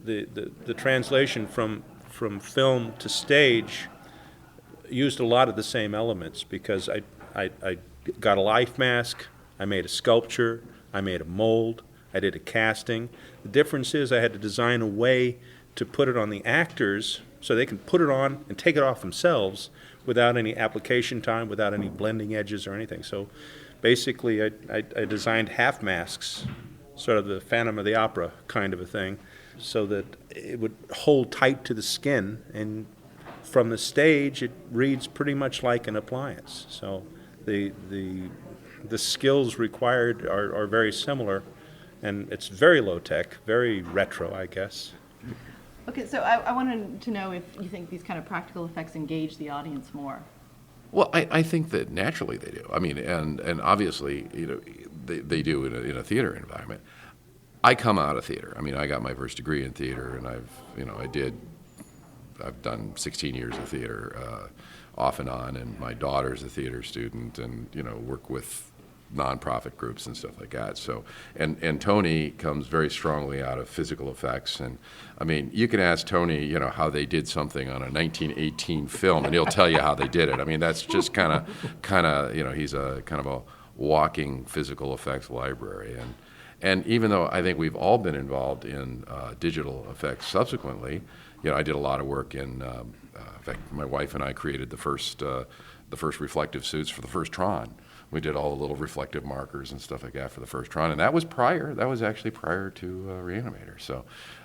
the translation from film to stage used a lot of the same elements, because I got a life mask, I made a sculpture, I made a mold, I did a casting. The difference is I had to design a way to put it on the actors so they can put it on and take it off themselves without any application time, without any blending edges or anything. So basically I designed half masks, sort of the Phantom of the Opera kind of a thing, so that it would hold tight to the skin, and from the stage it reads pretty much like an appliance. So the skills required are very similar, and it's very low tech, very retro, I guess. Okay, so I wanted to know if you think these kind of practical effects engage the audience more. Well, I think that naturally they do. I mean, and obviously, you know, they do in a theater environment. I come out of theater. I mean, I got my first degree in theater, and I've done 16 years of theater off and on, and my daughter's a theater student, and work with nonprofit groups and stuff like that. So, and Tony comes very strongly out of physical effects, and I mean, you can ask Tony, how they did something on a 1918 film, and he'll tell you how they did it. I mean, that's just kind of, he's a kind of a walking physical effects library, and even though I think we've all been involved in digital effects subsequently, I did a lot of work in fact, my wife and I created the first reflective suits for the first Tron. We did all the little reflective markers and stuff like that for the first Tron, and that was actually prior to Re-Animator. So,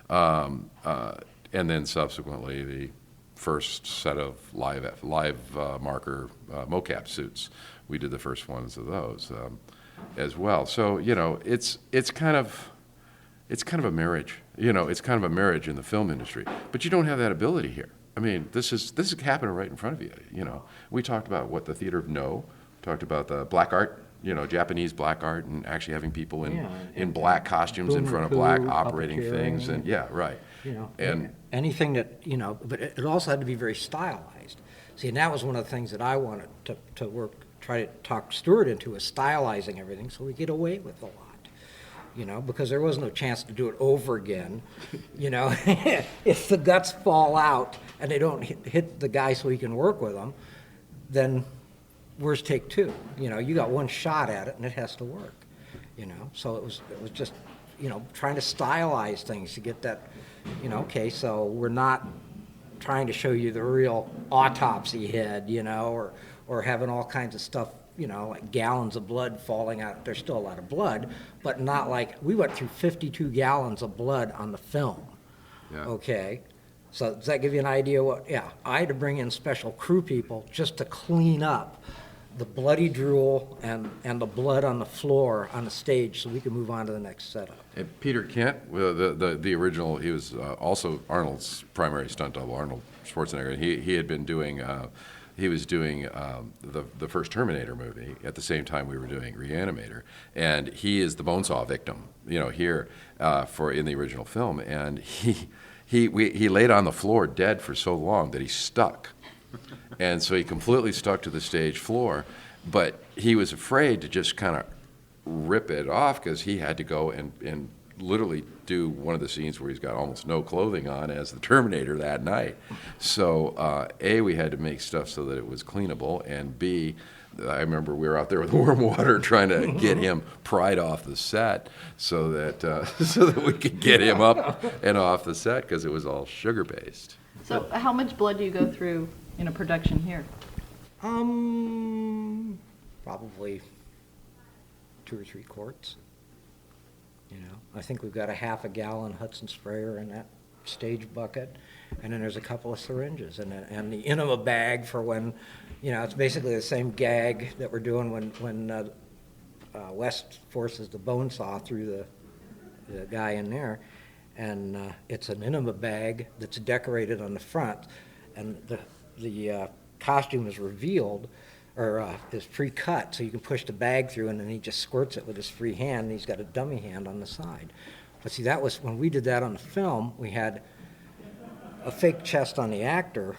and then subsequently the first set of live marker mocap suits. We did the first ones of those as well. So it's kind of a marriage. It's kind of a marriage in the film industry, but you don't have that ability here. I mean, this is happening right in front of you. We talked about what the theater of no. Talked about the black art, Japanese black art, and actually having people in black costumes in front of black operating things, and right. And anything that but it also had to be very stylized. See, and that was one of the things that I wanted to try to talk Stuart into, is stylizing everything so we get away with a lot. Because there was no chance to do it over again. If the guts fall out and they don't hit the guy so he can work with them, then where's take two? You got one shot at it and it has to work. So it was just, trying to stylize things to get that, okay, so we're not trying to show you the real autopsy head, or having all kinds of stuff, like gallons of blood falling out. There's still a lot of blood, but not like, we went through 52 gallons of blood on the film. Yeah. Okay. So does that give you an idea I had to bring in special crew people just to clean up the bloody drool and the blood on the floor on the stage so we could move on to the next setup. And Peter Kent, the original, he was also Arnold's primary stunt double, Arnold Schwarzenegger. He had been doing, he was doing the first Terminator movie at the same time we were doing Re-Animator, and he is the bonesaw victim, here in the original film, and he laid on the floor dead for so long that he stuck. And so he completely stuck to the stage floor, but he was afraid to just kind of rip it off because he had to go and literally do one of the scenes where he's got almost no clothing on as the Terminator that night. So A, we had to make stuff so that it was cleanable, and B, I remember we were out there with warm water trying to get him pried off the set so that we could get him up and off the set because it was all sugar-based. So how much blood do you go through in a production here? Probably 2 or 3 quarts. I think we've got a half a gallon Hudson sprayer in that stage bucket, and then there's a couple of syringes and the enema bag for when, it's basically the same gag that we're doing when West forces the bone saw through the guy in there, and it's an enema bag that's decorated on the front, and the costume is revealed or is pre-cut, so you can push the bag through, and then he just squirts it with his free hand, and he's got a dummy hand on the side. But see, that was when we did that on the film. We had a fake chest on the actor,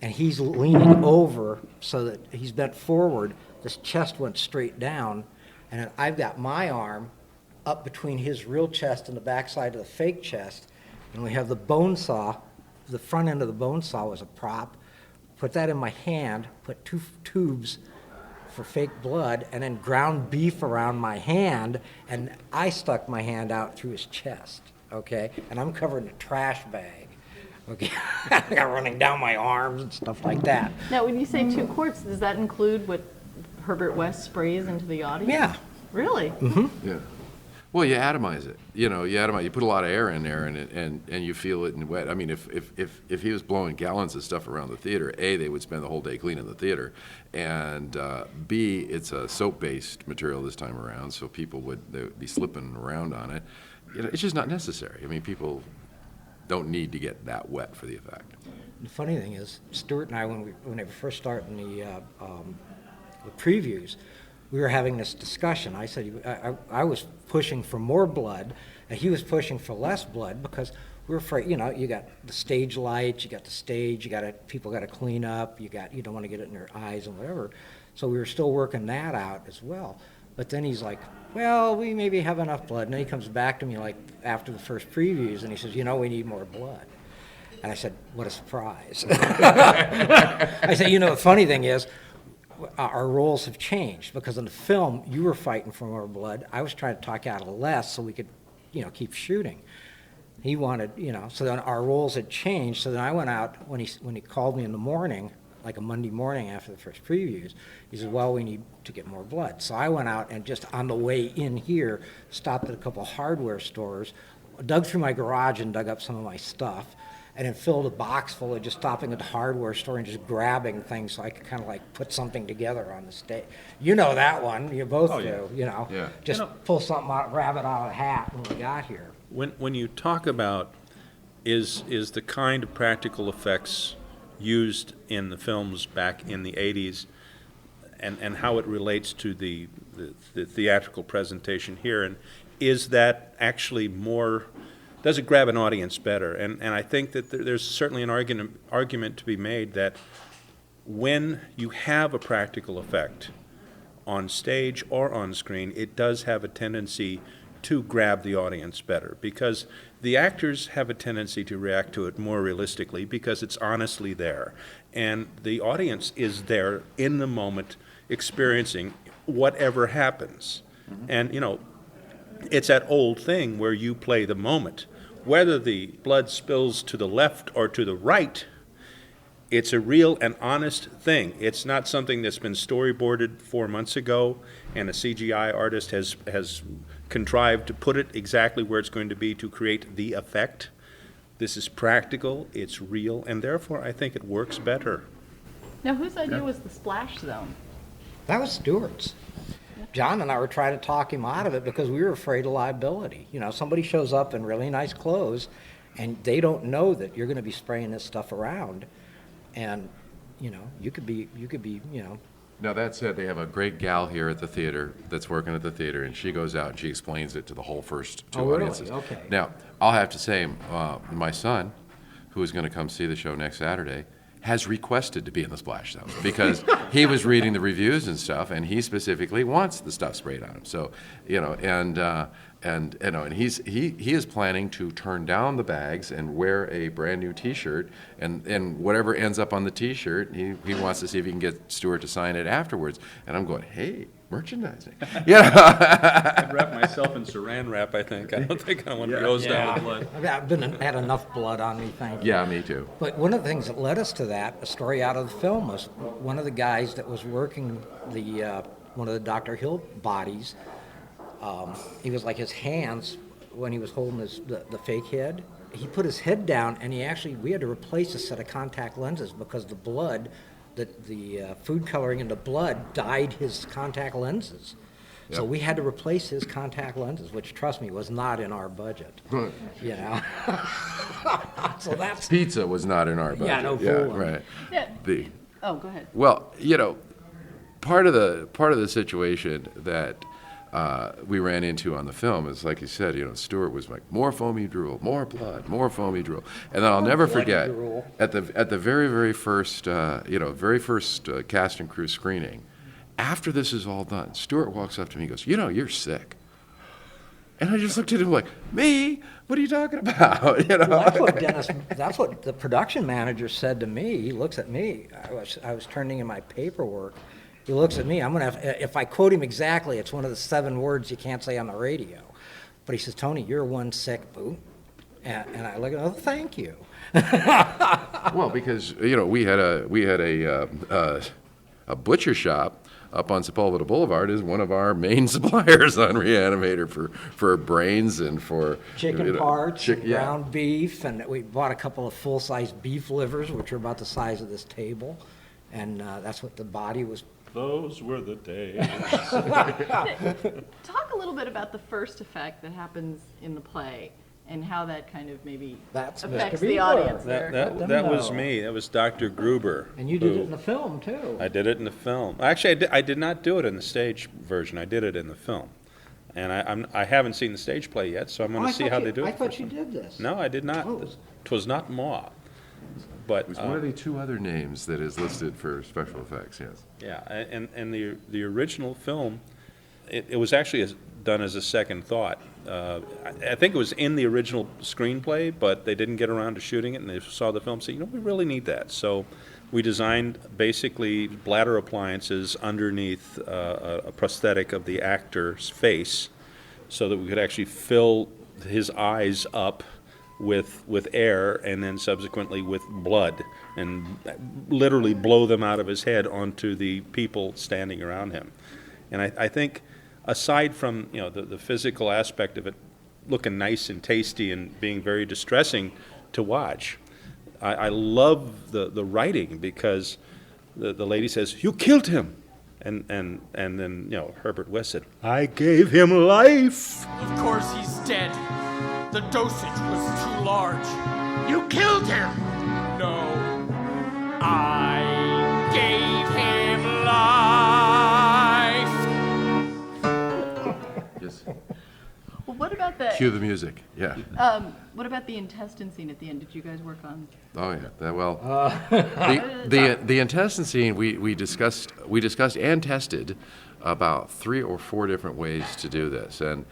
and he's leaning over so that he's bent forward. This chest went straight down, and then I've got my arm up between his real chest and the backside of the fake chest, and we have the bone saw. The front end of the bone saw was a prop. Put that in my hand, put 2 tubes for fake blood, and then ground beef around my hand, and I stuck my hand out through his chest, okay? And I'm covered in a trash bag, okay? I got running down my arms and stuff like that. Now, when you say 2 quarts, does that include what Herbert West sprays into the audience? Yeah. Really? Mm-hmm. Yeah. Well, you atomize it. You put a lot of air in there, and you feel it in wet. I mean, if he was blowing gallons of stuff around the theater, A, they would spend the whole day cleaning the theater, and B, it's a soap-based material this time around, so people would be slipping around on it. It's just not necessary. I mean, people don't need to get that wet for the effect. The funny thing is, Stuart and I, when they were first starting the previews, we were having this discussion. I said I was pushing for more blood, and he was pushing for less blood because we were afraid. You got the stage lights, you got the stage, people got to clean up. You don't want to get it in their eyes and whatever. So we were still working that out as well. But then he's like, "Well, we maybe have enough blood." And then he comes back to me like after the first previews, and he says, "We need more blood." And I said, "What a surprise!" I said, the funny thing is, our roles have changed because in the film you were fighting for more blood. I was trying to talk out of less so we could, keep shooting. He wanted, so then our roles had changed. So then I went out when he called me in the morning, like a Monday morning after the first previews. He said, "Well, we need to get more blood." So I went out and just on the way in here, stopped at a couple of hardware stores, dug through my garage and dug up some of my stuff, and then filled a box full of just stopping at the hardware store and just grabbing things so I could kind of like put something together on the stage. You know that one, you both do, Yeah. Just pull something out, grab it out of the hat when we got here. When you talk about is the kind of practical effects used in the films back in the 80s and how it relates to the theatrical presentation here, and is that actually more, does it grab an audience better? And I think that there's certainly an argument to be made that when you have a practical effect on stage or on screen, it does have a tendency to grab the audience better, because the actors have a tendency to react to it more realistically because it's honestly there. And the audience is there in the moment experiencing whatever happens. Mm-hmm. And, it's that old thing where you play the moment. Whether the blood spills to the left or to the right, it's a real and honest thing. It's not something that's been storyboarded 4 months ago and a CGI artist has contrived to put it exactly where it's going to be to create the effect. This is practical, it's real, and therefore I think it works better. Now, whose idea was the splash zone? That was Stuart's. John and I were trying to talk him out of it because we were afraid of liability. Somebody shows up in really nice clothes and they don't know that you're going to be spraying this stuff around, and you could be. Now, that said, they have a great gal here at the theater that's working at the theater, and she goes out and she explains it to the whole first 2 audiences. Really? Okay. Now, I'll have to say, my son, who is going to come see the show next Saturday, has requested to be in the splash zone because he was reading the reviews and stuff, and he specifically wants the stuff sprayed on him. So, and and he is planning to turn down the bags and wear a brand new T-shirt, and whatever ends up on the T-shirt, he wants to see if he can get Stuart to sign it afterwards. And I'm going, hey, merchandising. I'd wrap myself in saran wrap, I think. I don't think I want to go down with blood. I've had enough blood on me, thank you. Yeah, me too. But one of the things that led us to that, a story out of the film, was one of the guys that was working one of the Dr. Hill bodies. He was like his hands when he was holding the fake head. He put his head down, and we had to replace a set of contact lenses because the blood, the food coloring in the blood dyed his contact lenses. Yep. So we had to replace his contact lenses, which, trust me, was not in our budget. You know. So that's pizza was not in our budget. Yeah, no fool. Yeah, right. Yeah. Oh, go ahead. Well, you know, part of the situation that we ran into on the film is, like you said, you know, Stuart was like, more foamy drool, more blood, more foamy drool, and then I'll never forget at the very first cast and crew screening, after this is all done, Stuart walks up to me and goes, you know, you're sick. And I just looked at him like, me? What are you talking about? You know? Well, that's what the production manager said to me. He looks at me. I was turning in my paperwork. He looks at me. If I quote him exactly, it's one of the 7 words you can't say on the radio. But he says, Tony, you're one sick boot. And I look at him, oh, thank you. Well, because, you know, we had a butcher shop up on Sepulveda Boulevard is one of our main suppliers on Re-Animator for brains and for chicken parts, ground beef, and we bought a couple of full-size beef livers, which are about the size of this table, and that's what the body was. Those were the days. Talk a little bit about the first effect that happens in the play and how that kind of maybe affects the audience. That was me. That was Dr. Gruber. And you did it in the film, too. I did it in the film. Actually, I did not do it in the stage version. I did it in the film. And I haven't seen the stage play yet, so I'm going to see how they do it. I thought you did this. No, I did not. Twas not Ma. But it's one of the 2 other names that is listed for special effects, yes. Yeah, and the original film, it was actually done as a second thought. I think it was in the original screenplay, but they didn't get around to shooting it, and they saw the film and said, you know, we really need that. So we designed basically bladder appliances underneath a prosthetic of the actor's face so that we could actually fill his eyes up with air and then subsequently with blood and literally blow them out of his head onto the people standing around him. And I think aside from, you know, the physical aspect of it looking nice and tasty and being very distressing to watch, I love the writing because the lady says, you killed him. And then, you know, Herbert West said, I gave him life. Of course he's dead. The dosage was too large. You killed him! No. I gave him life. Yes. Well, what about the... Cue the music, yeah. What about the intestine scene at the end? Did you guys work on... Oh, yeah. The intestine scene, we discussed and tested about 3 or 4 different ways to do this. And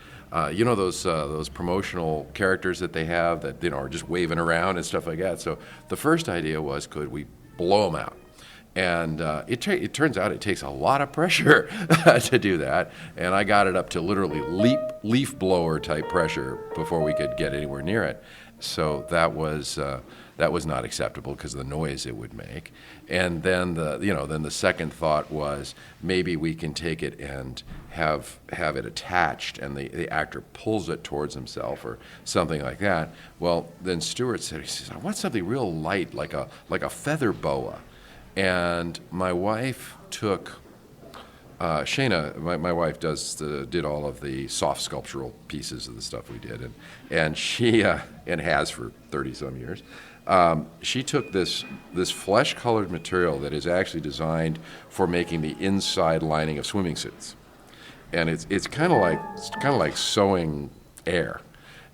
you know those promotional characters that they have that, you know, are just waving around and stuff like that. So the first idea was, could we blow them out? And it turns out it takes a lot of pressure to do that. And I got it up to literally leaf blower type pressure before we could get anywhere near it. So that was not acceptable because of the noise it would make. And then the second thought was maybe we can take it and have it attached and the actor pulls it towards himself or something like that. Well, then Stuart said, he says, I want something real light, like a feather boa. And my wife took Shayna, my wife did all of the soft sculptural pieces of the stuff we did, and she and has for 30-some years. She took this flesh-colored material that is actually designed for making the inside lining of swimming suits, and it's kind of like sewing air.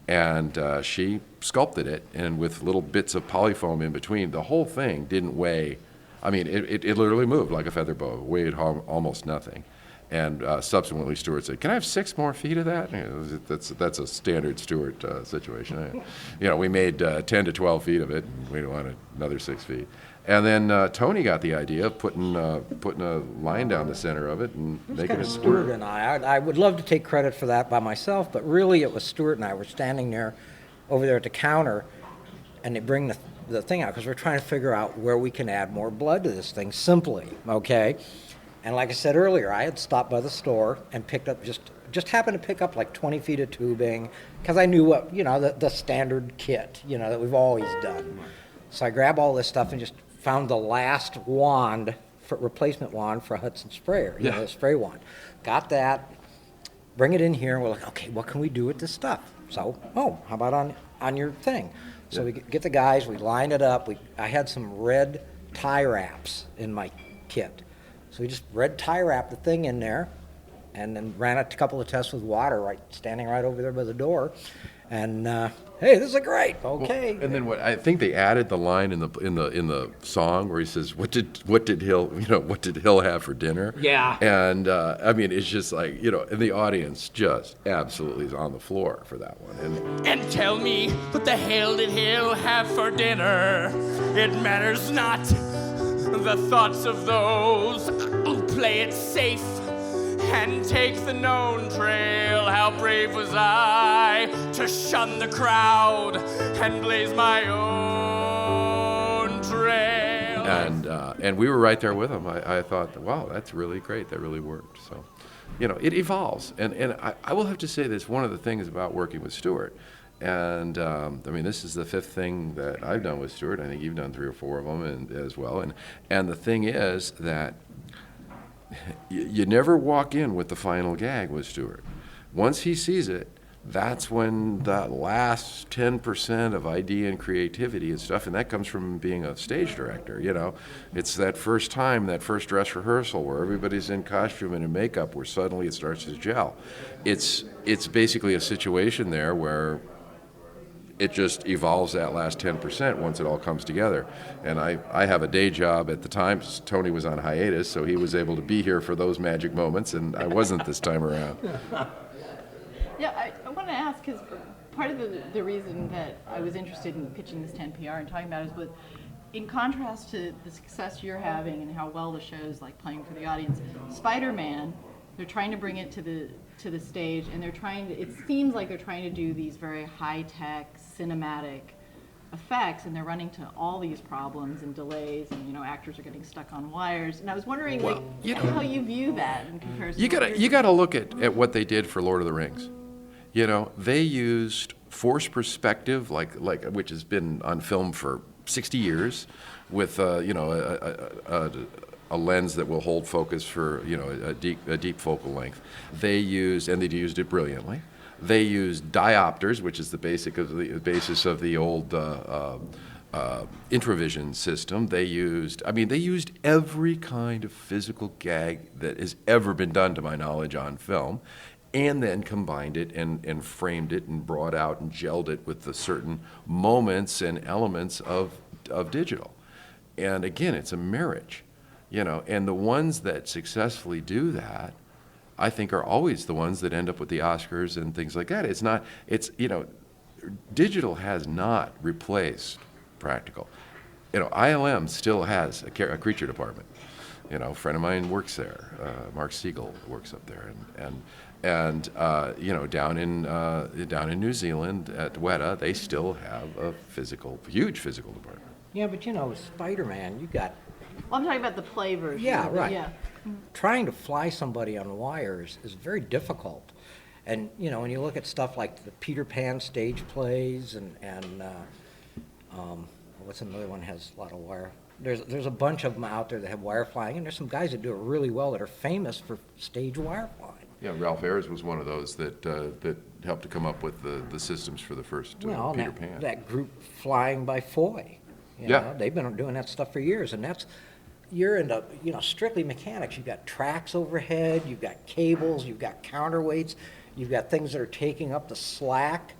And she sculpted it, and with little bits of polyfoam in between. The whole thing didn't weigh. I mean, it literally moved like a feather boa. It weighed almost nothing. And subsequently, Stewart said, "Can I have 6 more feet of that?" That's a standard Stewart situation. We made 10 to 12 feet of it. And we wanted another 6 feet. And then Tony got the idea of putting a line down the center of it and making it Stewart squirt. and I would love to take credit for that by myself, but really it was Stewart and I were standing there, over there at the counter, and they bring the thing out because we're trying to figure out where we can add more blood to this thing simply, okay? And like I said earlier, I had stopped by the store and picked up just happened to pick up like 20 feet of tubing because I knew what, the standard kit, that we've always done. So I grabbed all this stuff and just found the last replacement wand for a Hudson sprayer, the spray wand. Got that, bring it in here, and we're like, okay, what can we do with this stuff? So, how about on your thing? So we get the guys, we line it up. I had some red tie wraps in my kit. So we just red tie wrapped the thing in there and then ran a couple of tests with water standing right over there by the door. And hey, this is great. Okay. Well, and then I think they added the line in the song where he says, "What did Hill have for dinner?" Yeah. And it's just like, and the audience just absolutely is on the floor for that one. And tell me, what the hell did Hill have for dinner? It matters not. The thoughts of those who play it safe and take the known trail. How brave was I to shun the crowd and blaze my own trail. And we were right there with him. I thought, wow, that's really great. That really worked. So, it evolves. And I will have to say this, one of the things about working with Stewart, and this is the 5th thing that I've done with Stewart. I think you've done 3 or 4 of them as well. And the thing is that you never walk in with the final gag with Stewart. Once he sees it, that's when that last 10% of idea and creativity and stuff, and that comes from being a stage director, It's that first time, that first dress rehearsal where everybody's in costume and in makeup where suddenly it starts to gel. It's basically a situation there where it just evolves that last 10% once it all comes together. And I have a day job at the time. Tony was on hiatus, so he was able to be here for those magic moments, and I wasn't this time around. Yeah, I want to ask, because part of the reason that I was interested in pitching this to NPR and talking about it was in contrast to the success you're having and how well the show's playing for the audience, Spider-Man, they're trying to bring it to the stage, and it seems like they're trying to do these very high-tech cinematic effects, and they're running to all these problems and delays, and actors are getting stuck on wires. And I was wondering how you view that in comparison. You got to look at what they did for Lord of the Rings. They used forced perspective, which has been on film for 60 years, with a lens that will hold focus for a deep focal length. They used it brilliantly. They used diopters, which is the basis of the old Intravision system. They used every kind of physical gag that has ever been done, to my knowledge, on film, and then combined it and framed it and brought out and gelled it with the certain moments and elements of digital. And again, it's a marriage. And the ones that successfully do that, I think, are always the ones that end up with the Oscars and things like that. Digital has not replaced practical. ILM still has a creature department. A friend of mine works there. Mark Siegel works up there, and down in New Zealand at Weta, they still have a huge physical department. Yeah, but Spider-Man, you got. Well, I'm talking about the play version. Yeah, right. Yeah. Trying to fly somebody on wires is very difficult. And, when you look at stuff like the Peter Pan stage plays and what's another one that has a lot of wire? There's a bunch of them out there that have wire flying, and there's some guys that do it really well that are famous for stage wire flying. Yeah, Ralph Ayers was one of those that helped to come up with the systems for the first Peter Pan. That group Flying by Foy. They've been doing that stuff for years, and you're into strictly mechanics. You've got tracks overhead, you've got cables, you've got counterweights, you've got things that are taking up the slack,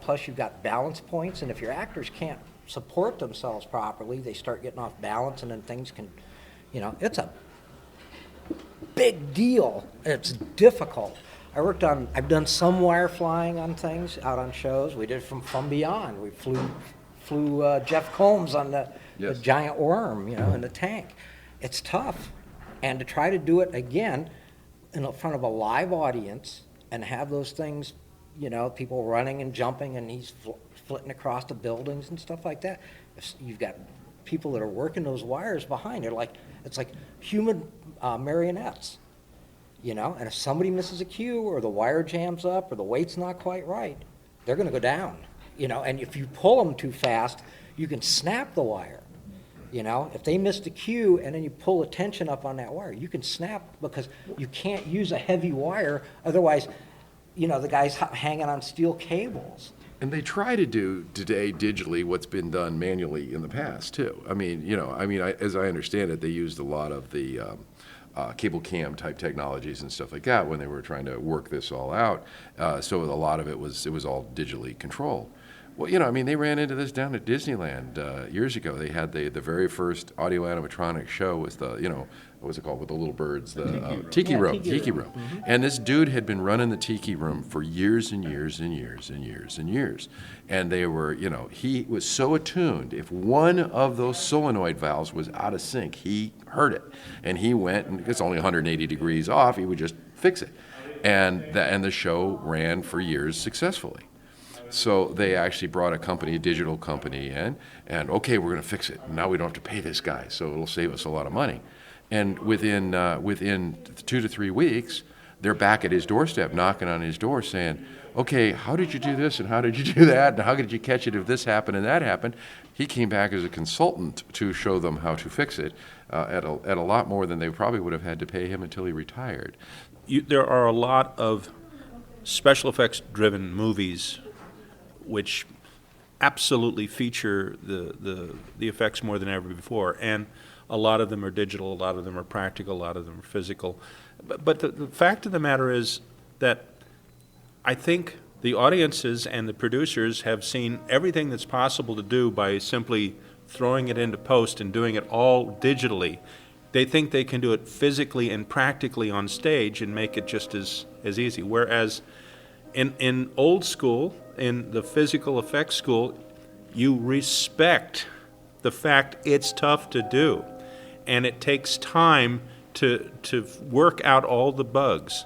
plus you've got balance points, and if your actors can't support themselves properly, they start getting off balance, and then things can, big deal. It's difficult. I've done some wire flying on things out on shows. We did from Beyond. We flew Jeff Combs on the giant worm, in the tank. It's tough. And to try to do it again in front of a live audience and have those things, people running and jumping and he's flitting across the buildings and stuff like that. You've got people that are working those wires behind. It's like human marionettes, and if somebody misses a cue or the wire jams up or the weight's not quite right, they're going to go down, and if you pull them too fast, you can snap the wire. If they missed a cue and then you pull the tension up on that wire, you can snap because you can't use a heavy wire. Otherwise, the guy's hanging on steel cables. And they try to do today digitally what's been done manually in the past too. As I understand it, they used a lot of the cable cam type technologies and stuff like that when they were trying to work this all out. So a lot of it was all digitally controlled. Well, they ran into this down at Disneyland years ago. They had the very first audio animatronic show was what's it called with the little birds? The Tiki Room. Mm-hmm. And this dude had been running the Tiki Room for years and years and years and years and years. And they were, he was so attuned. If one of those solenoid valves was out of sync, he heard it. And he went, and it's only 180 degrees off, he would just fix it. And the show ran for years successfully. So they actually brought a digital company in, and okay, we're going to fix it. Now we don't have to pay this guy, so it'll save us a lot of money. And within 2 to 3 weeks, they're back at his doorstep, knocking on his door, saying, "Okay, how did you do this, and how did you do that, and how did you catch it if this happened and that happened?" He came back as a consultant to show them how to fix it at a lot more than they probably would have had to pay him until he retired. There are a lot of special effects-driven movies which absolutely feature the effects more than ever before. And a lot of them are digital, a lot of them are practical, a lot of them are physical. But the fact of the matter is that I think the audiences and the producers have seen everything that's possible to do by simply throwing it into post and doing it all digitally. They think they can do it physically and practically on stage and make it just as easy. Whereas in old school, in the physical effects school, you respect the fact it's tough to do, and it takes time to work out all the bugs,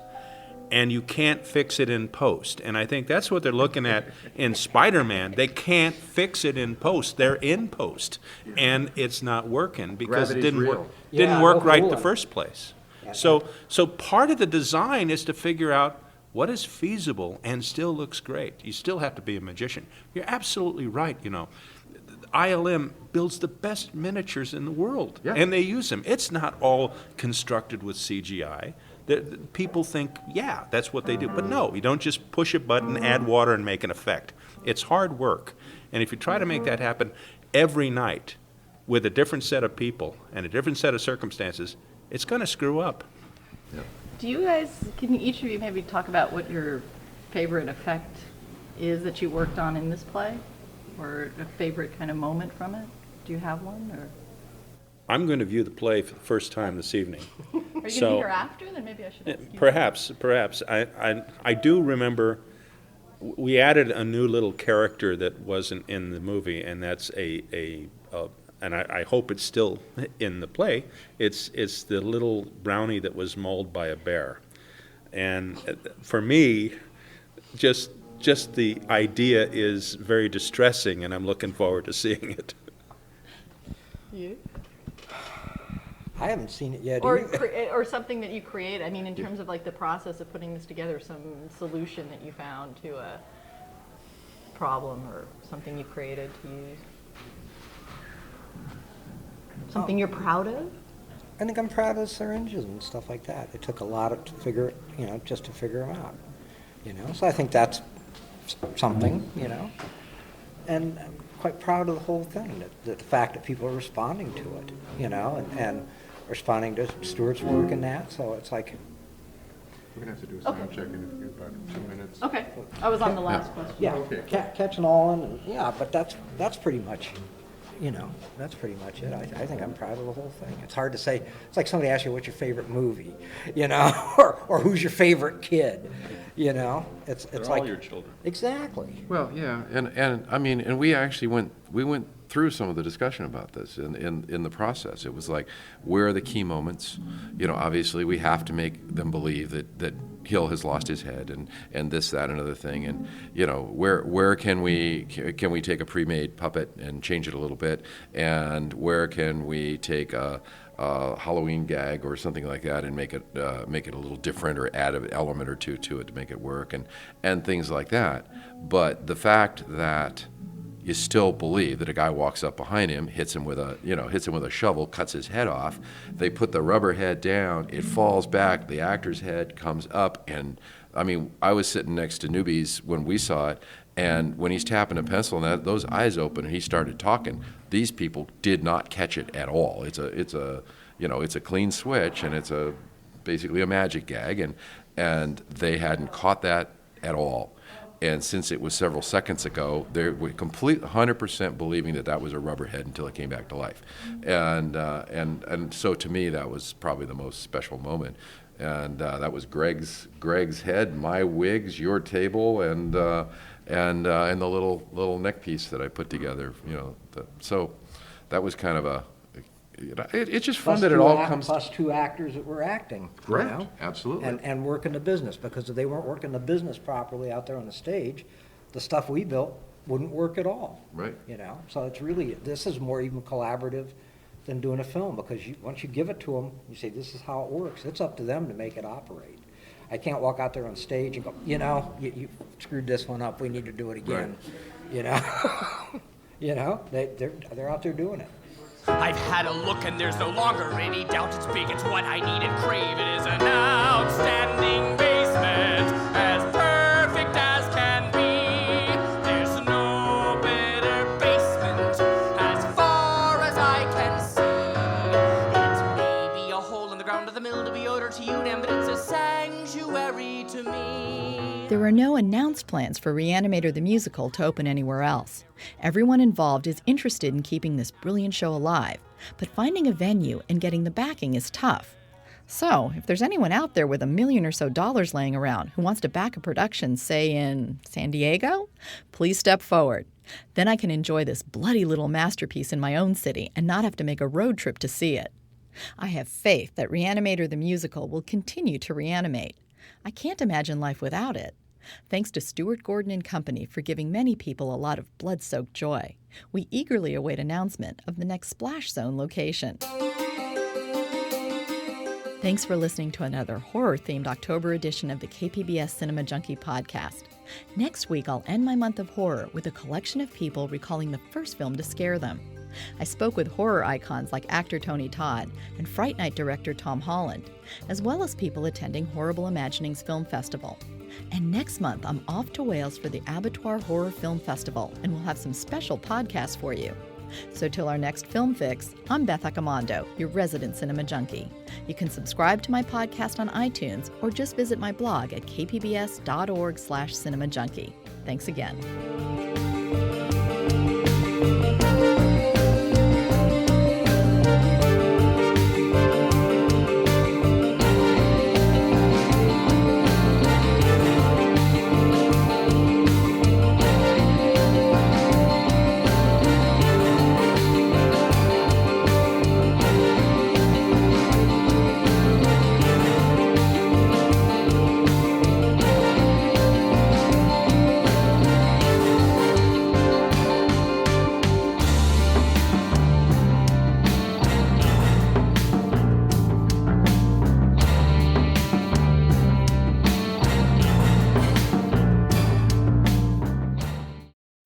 and you can't fix it in post. And I think that's what they're looking at in Spider-Man. They can't fix it in post. They're in post, and it's not working because it didn't work right the first place. So part of the design is to figure out what is feasible and still looks great. You still have to be a magician. You're absolutely right, ILM builds the best miniatures in the world, and they use them. It's not all constructed with CGI. People think, that's what they do. But no, you don't just push a button, add water, and make an effect. It's hard work. And if you try to make that happen every night with a different set of people and a different set of circumstances, it's going to screw up. Do you guys, can each of you maybe talk about what your favorite effect is that you worked on in this play? Or a favorite kind of moment from it? Do you have one? Or I'm going to view the play for the first time this evening. Are you going to be here after? Then maybe I should ask you. Perhaps. I do remember we added a new little character that wasn't in the movie, and that's and I hope it's still in the play. It's the little brownie that was mauled by a bear. And for me, just the idea is very distressing, and I'm looking forward to seeing it. You? I haven't seen it yet. Or something that you create. I mean, in terms of like the process of putting this together, some solution that you found to a problem or something you created to use. Something you're proud of? I think I'm proud of the syringes and stuff like that. It took a lot to figure, just to figure them out. So I think that's something, and I'm quite proud of the whole thing, that the fact that people are responding to it, and responding to Stuart's work and that, so it's like... We're going to have to do a sound check in about 2 minutes. I was on the last question. Catching on, and but that's pretty much, that's pretty much it. I think I'm proud of the whole thing. It's hard to say. It's like somebody asks you what's your favorite movie, or who's your favorite kid. It's They're like all your children. Exactly. Well, yeah, and I mean, and we actually went through some of the discussion about this in the process. It was like, where are the key moments? Obviously we have to make them believe that Hill has lost his head and this, that, and another thing, and where can we take a pre-made puppet and change it a little bit, and where can we take a Halloween gag or something like that and make it a little different, or add an element or two to it to make it work, and things like that. But the fact that you still believe that a guy walks up behind him, hits him with a shovel, cuts his head off. They put the rubber head down, it falls back, the actor's head comes up, and I mean, I was sitting next to newbies when we saw it, and when he's tapping a pencil and those eyes open and he started talking, these people did not catch it at all. It's a clean switch, and it's basically a magic gag, and they hadn't caught that at all. And since it was several seconds ago, they were 100% believing that was a rubber head until it came back to life. And so to me, that was probably the most special moment. And that was Greg's head, my wigs, your table, and the little neck piece that I put together. So that was kind of it's just fun that it all comes. Plus two actors that were acting. Correct. Absolutely. And working the business, because if they weren't working the business properly out there on the stage, the stuff we built wouldn't work at all. Right. So it's really, this is more even collaborative than doing a film, because once you give it to them, you say, this is how it works. It's up to them to make it operate. I can't walk out there on stage and go, you screwed this one up, we need to do it again. Right. They're out there doing it. I've had a look and there's no longer any doubt it's big, it's what I need and crave. It is an outstanding basement, as perfect as can be. There's no better basement as far as I can see. It may be a hole in the ground of the mildewy odor to you, Dan, but it's a sanctuary to me. There are no announced plans for Re-Animator the Musical to open anywhere else. Everyone involved is interested in keeping this brilliant show alive, but finding a venue and getting the backing is tough. So, if there's anyone out there with $1 million or so laying around who wants to back a production, say in San Diego, please step forward. Then I can enjoy this bloody little masterpiece in my own city and not have to make a road trip to see it. I have faith that Re-Animator the Musical will continue to reanimate. I can't imagine life without it. Thanks to Stuart Gordon and Company for giving many people a lot of blood-soaked joy. We eagerly await announcement of the next Splash Zone location. Thanks for listening to another horror-themed October edition of the KPBS Cinema Junkie podcast. Next week, I'll end my month of horror with a collection of people recalling the first film to scare them. I spoke with horror icons like actor Tony Todd and Fright Night director Tom Holland, as well as people attending Horrible Imaginings Film Festival. And next month, I'm off to Wales for the Abattoir Horror Film Festival, and we'll have some special podcasts for you. So till our next Film Fix, I'm Beth Accomando, your resident cinema junkie. You can subscribe to my podcast on iTunes or just visit my blog at kpbs.org/cinemajunkie. Thanks again.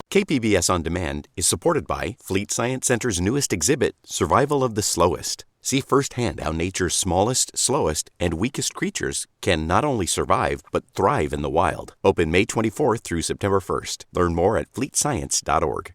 KPBS On Demand is supported by Fleet Science Center's newest exhibit, Survival of the Slowest. See firsthand how nature's smallest, slowest, and weakest creatures can not only survive, but thrive in the wild. Open May 24th through September 1st. Learn more at fleetscience.org.